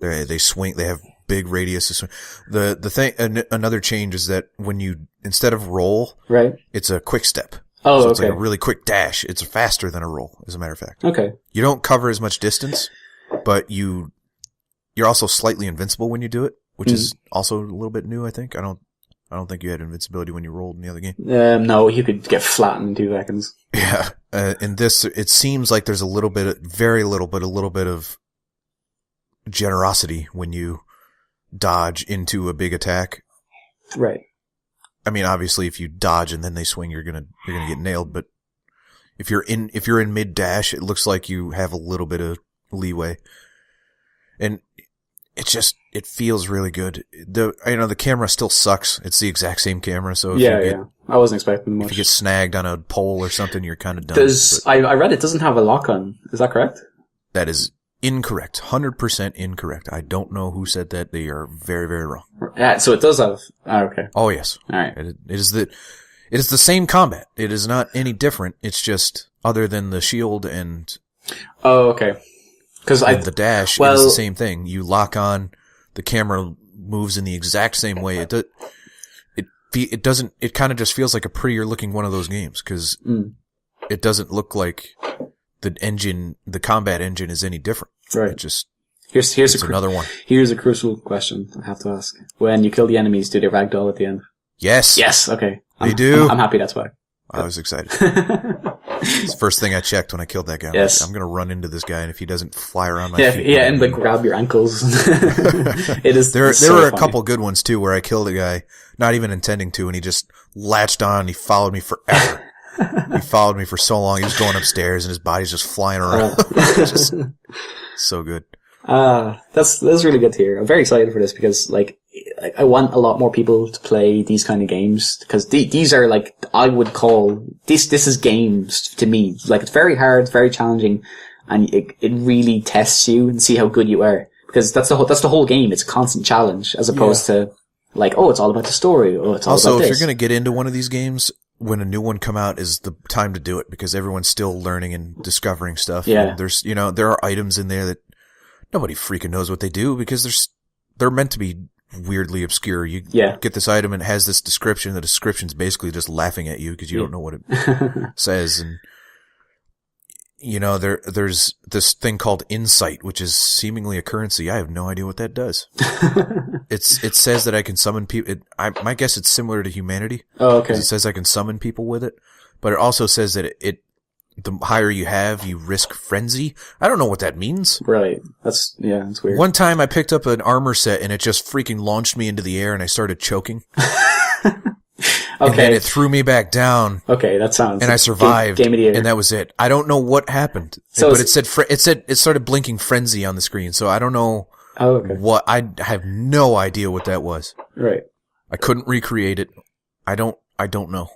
They swing, they have big radius of swing. The thing, another change is that when you, instead of roll, right, it's a quick step. Oh, so it's like a really quick dash. It's faster than a roll, as a matter of fact. Okay. You don't cover as much distance, but you you're also slightly invincible when you do it, which is also a little bit new, I think. I don't think you had invincibility when you rolled in the other game.
No, you could get flattened in 2 seconds.
Yeah. In this, it seems like there's a little bit of generosity when you dodge into a big attack.
Right.
I mean, obviously, if you dodge and then they swing, you're gonna get nailed. But if you're in mid dash, it looks like you have a little bit of leeway, and it feels really good. The camera still sucks. It's the exact same camera, so if
I wasn't expecting much.
If you get snagged on a pole or something, you're kind of done.
I read it doesn't have a lock on. Is that correct?
That is incorrect. 100% incorrect. I don't know who said that. They are very, very wrong.
Yeah, so it does have. Oh, okay.
Oh yes.
All right.
It is the same combat. It is not any different. It's just other than the shield and. Oh,
okay.
The dash is the same thing. You lock on, the camera moves in the exact same way. It doesn't. It kind of just feels like a prettier looking one of those games because it doesn't look like the combat engine is any different.
Right.
It just
here's
another one.
Here's a crucial question I have to ask: when you kill the enemies, do they ragdoll at the end?
Yes.
Yes. Okay.
They do.
I'm happy. That's why.
I was excited. It's the first thing I checked when I killed that guy.
Yes.
I'm going to run into this guy, and if he doesn't fly around my feet.
Yeah, and grab your ankles. It is.
There
so
were a
funny.
couple good ones too, where I killed a guy, not even intending to, and he just latched on. And he followed me forever. He followed me for so long. He was going upstairs, and his body's just flying around. Just so good.
That's really good to hear. I'm very excited for this because, I want a lot more people to play these kind of games because these are I would call this is games to me. It's very hard, it's very challenging, and it really tests you and see how good you are because that's the whole game. It's a constant challenge as opposed to it's all about the story. Oh, it's all
also,
about this.
if you're going to get into one of these games, when a new one come out is the time to do it because everyone's still learning and discovering stuff.
Yeah.
And there's, there are items in there that nobody freaking knows what they do because they're meant to be weirdly obscure. You get this item and it has this description. The description's basically just laughing at you because you don't know what it says. And, there's this thing called insight, which is seemingly a currency. I have no idea what that does. It says that I can summon people. My guess it's similar to humanity.
Oh, okay.
It says I can summon people with it, but it also says that the higher you have, you risk frenzy. I don't know what that means.
Right. That's weird.
One time I picked up an armor set and it just freaking launched me into the air and I started choking.
Okay.
And then it threw me back down.
Okay, that sounds.
And I survived.
Game of the year.
And that was it. I don't know what happened.
So
but it started blinking frenzy on the screen. So I don't know what, I have no idea what that was.
Right.
I couldn't recreate it. I don't know.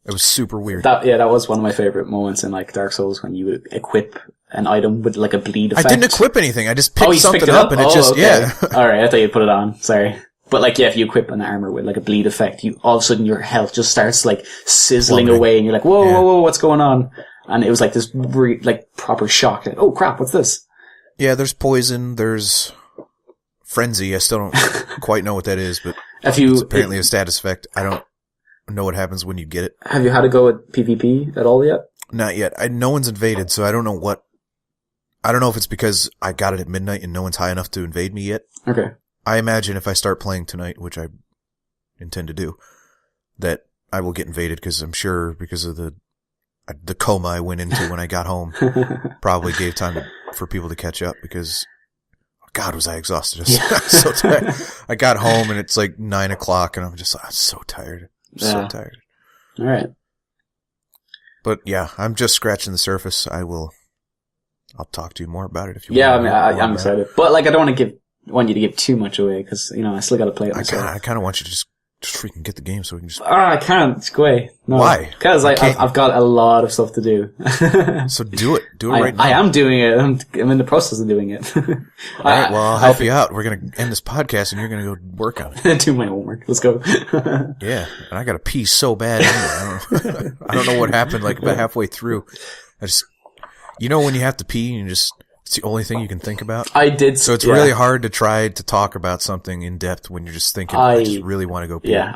It was super weird.
That was one of my favorite moments in Dark Souls when you would equip an item with a bleed effect.
I didn't equip anything. I just picked something up and it
Alright, I thought you put it on. Sorry. But if you equip an armor with a bleed effect, all of a sudden your health just starts sizzling away and you're whoa, what's going on? And it was this proper shock. Oh crap, what's this?
Yeah, there's poison, there's frenzy. I still don't quite know what that is, but it's apparently a status effect. I don't know what happens when you get it.
Have you had to go with PvP at all yet?
Not yet. No one's invaded, so I don't know if it's because I got it at midnight and no one's high enough to invade me yet.
Okay.
I imagine if I start playing tonight, which I intend to do, that I will get invaded because I'm sure because of the coma I went into when I got home probably gave time for people to catch up because God, was I exhausted. I was so tired. I got home and it's 9 o'clock and I'm just I'm so tired. So tired.
All right.
But yeah, I'm just scratching the surface. I'll talk to you more about it if you
want.
Yeah,
I'm excited. But I don't want you to give too much away because, I still got to play it myself.
I kind of want you to just freaking get the game so we can just...
I can't. Go away. No.
Why?
Because I've got a lot of stuff to do.
So do it. Do it right now.
I am doing it. I'm in the process of doing it.
All right, well, I'll help you out. We're going to end this podcast and you're going to go work on it.
Do my homework. Let's go.
Yeah. And I got to pee so bad anyway. I don't know what happened about halfway through. I just... when you have to pee and it's the only thing you can think about?
I did.
So it's really hard to try to talk about something in depth when you're just thinking, I just really want to go pee.
Yeah,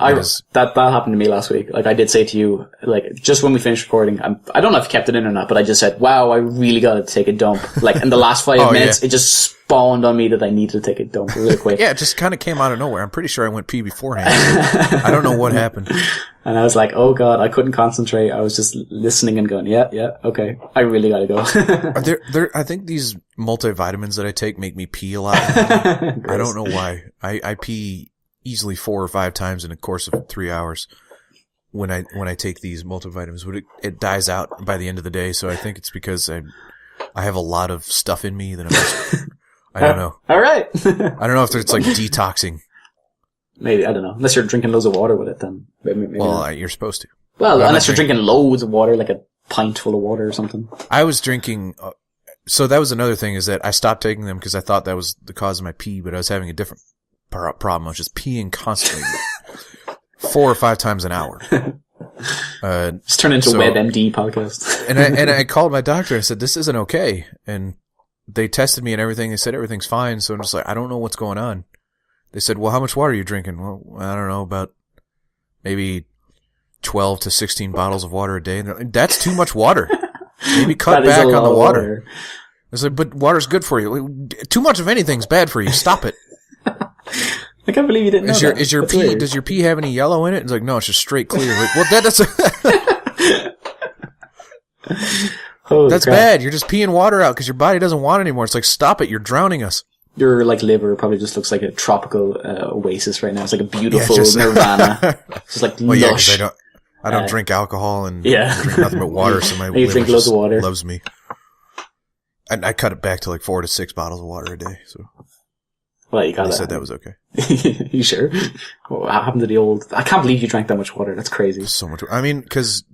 that happened to me last week. I did say to you, just when we finished recording, I don't know if you kept it in or not, but I just said, wow, I really got to take a dump. In the last 5 minutes, it just spawned on me that I needed to take a dump real quick.
Yeah, it just kind of came out of nowhere. I'm pretty sure I went pee beforehand. I don't know what happened.
And I was like, oh god, I couldn't concentrate. I was just listening and going, yeah, okay, I really gotta go.
I think these multivitamins that I take make me pee a lot. I don't know why. I pee easily 4 or 5 times in the course of 3 hours when I take these multivitamins, but it dies out by the end of the day. So I think it's because I have a lot of stuff in me that I'm just, I don't know.
All right.
I don't know if it's like detoxing.
Maybe, I don't know. Unless you're drinking loads of water with it, then maybe
well,
not.
you're supposed to.
Well, unless you're drinking loads of water, like a pint full of water or something.
I was drinking, so that was another thing, is that I stopped taking them because I thought that was the cause of my pee, but I was having a different problem. I was just peeing constantly. 4 or 5 times an hour.
Just turn into a WebMD podcast.
and I called my doctor and I said, this isn't okay. And they tested me and everything. They said everything's fine. So I'm just like, I don't know what's going on. They said, well, how much water are you drinking? Well, I don't know, about maybe 12 to 16 bottles of water a day. And they're like, that's too much water. Maybe cut back on the water. I said, but water's good for you. Too much of anything's bad for you. Stop it.
I can't believe you didn't know that.
Is your pee, weird. Does your pee have any yellow in it? It's like, no, it's just straight clear. Like, well, that's that's bad. You're just peeing water out because your body doesn't want it anymore. It's like, stop it. You're drowning us.
Your liver probably just looks like a tropical oasis right now. It's like a beautiful nirvana. It's just like lush.
Yeah, I don't drink alcohol and drink nothing but water, so my liver
drink loads of water.
Loves me. And I cut it back to like 4 to 6 bottles of water a day. So,
well, you got that.
They said that was okay.
You sure? What happened to the old? I can't believe you drank that much water. That's crazy.
So much. I mean, because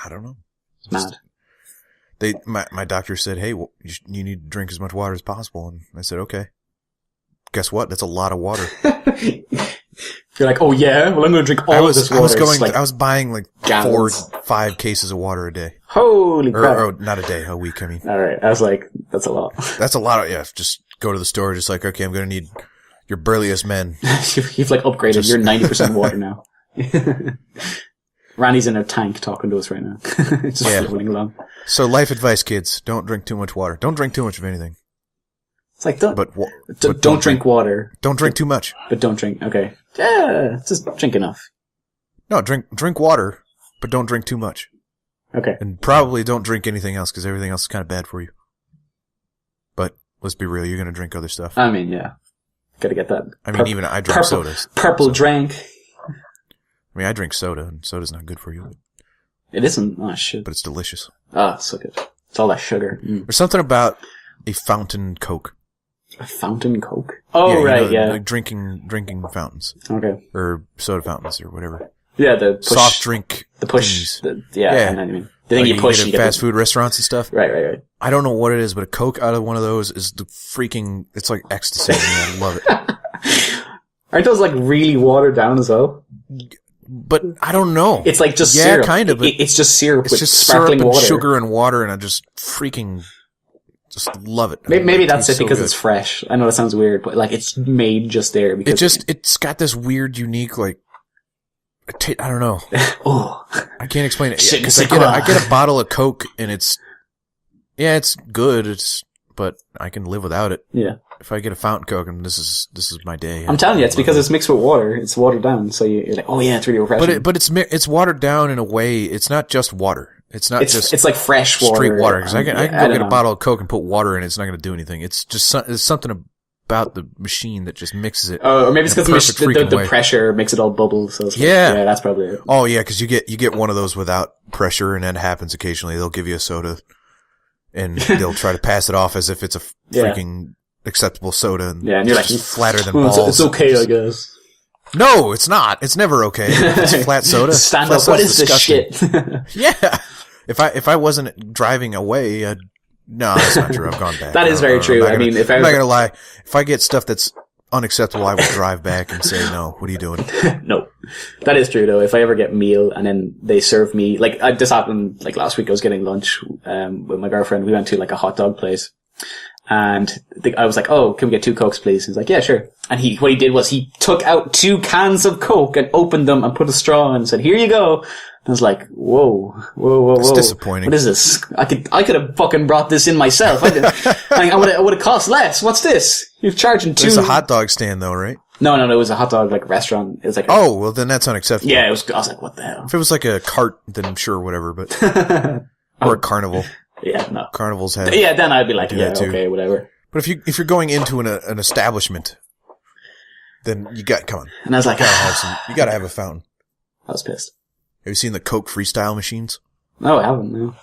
I don't know.
It's mad.
My doctor said, "Hey, well, you need to drink as much water as possible," and I said, "Okay." Guess what? That's a lot of water.
You're like, oh yeah, well I'm going to drink all of this water.
I was buying like
gallons.
4 or 5 cases of water a day.
Holy crap!
Or not a day, a week. I mean.
All right, I was like, that's a lot.
That's a lot. Just go to the store, just like, okay, I'm going to need your burliest men.
You've like upgraded. You're 90% water now. Randy's in a tank talking to us right now. Just floating along.
So life advice, kids: don't drink too much water. Don't drink too much of anything.
It's like, don't drink water.
Don't drink too much.
But don't drink, okay. Yeah, just drink enough.
No, drink water, but don't drink too much.
Okay.
And probably don't drink anything else, because everything else is kind of bad for you. But let's be real, you're going to drink other stuff.
I mean, yeah. Gotta get that.
I mean, even I drink sodas.
Purple drink.
I mean, I drink soda, and soda's not good for you.
It isn't? Oh, shit.
But it's delicious.
Ah, so good. It's all that sugar.
There's something about a fountain Coke.
A fountain Coke? Oh, right,
Like drinking fountains.
Okay.
Or soda fountains, or whatever.
Yeah, the push.
Soft drink.
The push. I know what I mean. The thing
like
you push.
You get at fast food restaurants and stuff.
Right.
I don't know what it is, but a Coke out of one of those is the freaking, it's like ecstasy. I love it.
Aren't those like really watered down as well?
But I don't know.
It's like just syrup.
Yeah, kind of.
It's just syrup
with
just sparkling
syrup and
water.
Sugar and water, and I just freaking just love it.
Maybe that's it because it's fresh. I know that sounds weird, but like it's made just there because
it's got this weird, unique like. I don't know.
Oh,
I can't explain it because I get a bottle of Coke and it's good. But I can live without it.
Yeah.
If I get a fountain Coke, and this is my day.
I'm telling you, it's because it's mixed with water. It's watered down, so you're like, oh yeah, it's really refreshing.
But it's watered down in a way. It's not just water. It's not just.
It's like fresh water.
Straight water. Because I can go get a bottle of Coke and put water in it. It's not going to do anything. It's just there's something about the machine that just mixes it.
Oh, or maybe it's because the pressure makes it all bubble. So it's yeah, that's probably it.
Oh yeah, because you get one of those without pressure, and that happens occasionally. They'll give you a soda, and they'll try to pass it off as if it's a freaking acceptable soda. And
you're like
flatter than balls.
It's okay, I guess.
No, it's not. It's never okay. If it's flat soda.
Stand up. What is this shit?
Yeah. If I wasn't driving away, no, that's not true. I've gone back.
That is very true.
I'm not gonna lie. If I get stuff that's unacceptable, I will drive back and say, no, what are you doing?
No. That is true though. If I ever get meal and then they serve me, like, this happened, like last week I was getting lunch, with my girlfriend. We went to like a hot dog place And I was like, "Oh, can we get 2 Cokes, please?" He's like, "Yeah, sure." And what he did was he took out 2 cans of Coke and opened them and put a straw in and said, "Here you go." I was like, whoa.
It's disappointing.
What is this? I could have fucking brought this in myself. I would have cost less. What's this? You're charging 2.
It's a hot dog stand though, right?
No, it was a hot dog, like, restaurant. It was like
well then that's unacceptable.
Yeah, I was like, what the hell?
If it was like a cart, then sure, whatever, but, or a carnival.
Yeah, no.
Carnivals have.
Yeah, then I'd be like, yeah, okay, whatever.
But if you're going into an establishment, then come on.
And I was like,
you gotta have a fountain.
I was pissed.
Have you seen the Coke freestyle machines?
No, I haven't, no.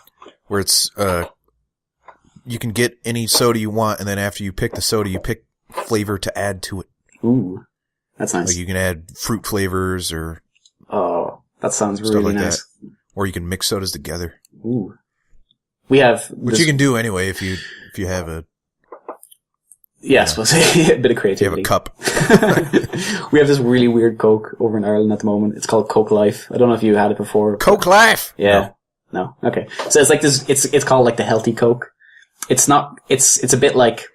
Where it's, you can get any soda you want, and then after you pick the soda, you pick flavor to add to it.
Ooh. That's nice.
Like you can add fruit flavors or...
Oh, that sounds really nice.
That. Or you can mix sodas together.
Ooh. We have...
Which you can do anyway if you have a...
Yeah, I suppose a bit of creativity.
You have a cup.
We have this really weird Coke over in Ireland at the moment. It's called Coke Life. I don't know if you had it before.
Coke Life?
Yeah. No. Okay. So it's like this, it's called like the healthy Coke. It's not, it's a bit like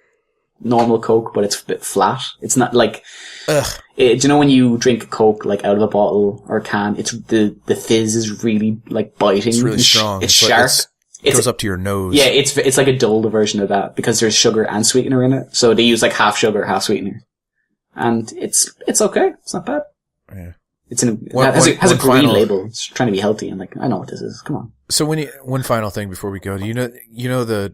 normal Coke, but it's a bit flat. It's not like, do you know when you drink Coke like out of a bottle or a can, it's the fizz is really like biting.
It's really strong.
It's sharp.
It goes up to your nose.
Yeah, it's like a dulled version of that because there's sugar and sweetener in it. So they use like half sugar, half sweetener. And it's okay. It's not bad.
Yeah.
It has a green label. It's trying to be healthy. I'm like, I know what this is. Come on.
So one final thing before we go, do you know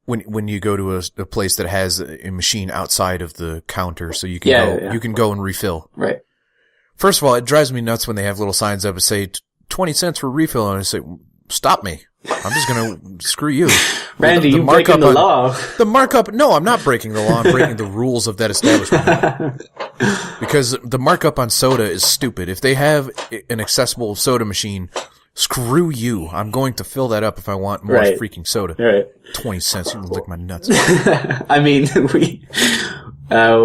when you go to a place that has a machine outside of the counter so you can you can go and refill.
Right.
First of all, it drives me nuts when they have little signs up that say 20 cents for refill, and I say, stop me. I'm just gonna screw you.
Randy, you're breaking the law.
The markup, no, I'm not breaking the law. I'm breaking the rules of that establishment. Because the markup on soda is stupid. If they have an accessible soda machine, screw you. I'm going to fill that up if I want more freaking soda.
Right.
20 cents, you can lick my nuts.
I mean,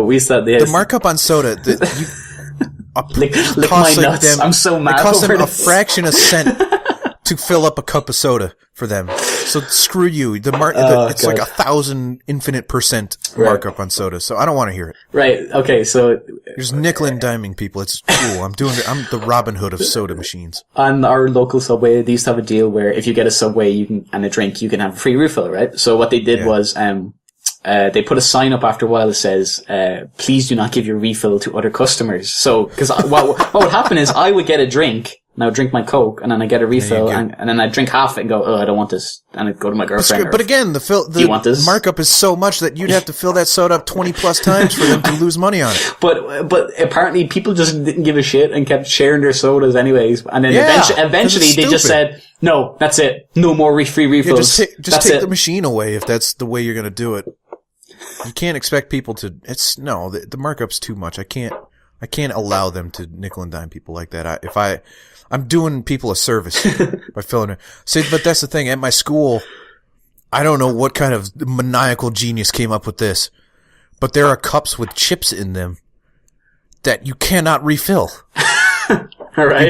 we said
the markup on soda,
lick my nuts. I'm so mad.
It costs them a fraction of a cent to fill up a cup of soda for them. So screw you. It's like 1,000 infinite percent markup on soda. So I don't want to hear it.
Right. Okay. So
there's nickel and diming people. It's cool. I'm the Robin Hood of soda machines.
On our local Subway, they used to have a deal where if you get a Subway and a drink, you can have a free refill, right? So what they did was, they put a sign up after a while that says, please do not give your refill to other customers. So, cause what would happen is I would get a drink, and I would drink my Coke, and then I get a refill, and then I'd drink half it and go, I don't want this. And I'd go to my girlfriend.
But again, the markup is so much that you'd have to fill that soda up 20 plus times for them to lose money on it.
But apparently people just didn't give a shit and kept sharing their sodas anyways. And then eventually they just said, no, that's it. No more free refills.
Yeah, just take the machine away if that's the way you're going to do it. You can't expect people to, the markup's too much. I can't allow them to nickel and dime people like that. I'm doing people a service by filling it. See, but that's the thing. At my school, I don't know what kind of maniacal genius came up with this, but there are cups with chips in them that you cannot refill.
All right.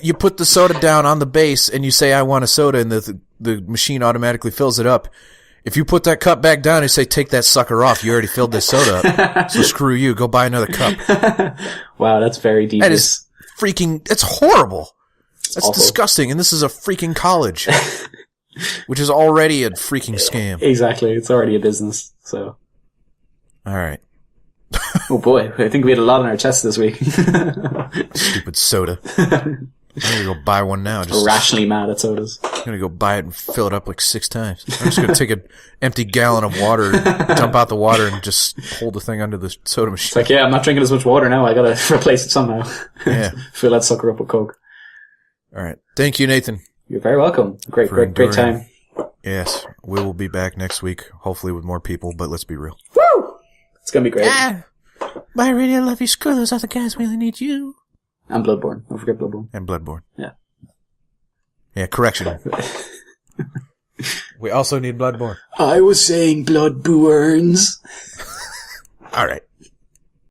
You put the soda down on the base and you say, I want a soda, and the machine automatically fills it up. If you put that cup back down and say, take that sucker off, you already filled this soda up. So screw you. Go buy another cup.
Wow, that's very devious.
That is it's horrible. That's
awful.
Disgusting. And this is a freaking college, which is already a freaking scam.
Exactly. It's already a business. So.
All right.
Oh boy. I think we had a lot on our chest this week.
Stupid soda. I'm gonna go buy one now.
Just rationally mad at sodas.
I'm gonna go buy it and fill it up like 6 times. I'm just gonna take an empty gallon of water, dump out the water, and just hold the thing under the soda machine.
It's like, I'm not drinking as much water now. I gotta replace it somehow.
Yeah.
Fill that sucker up with Coke.
All right. Thank you, Nathan.
You're very welcome. Great time.
Yes. We will be back next week, hopefully with more people, but let's be real.
Woo! It's gonna be great.
Bye, Radio Love You. Screw those other guys. We only need you.
And Bloodborne. Don't forget Bloodborne.
And Bloodborne.
Yeah.
Yeah, correction. We also need Bloodborne.
I was saying blood burns.
All right.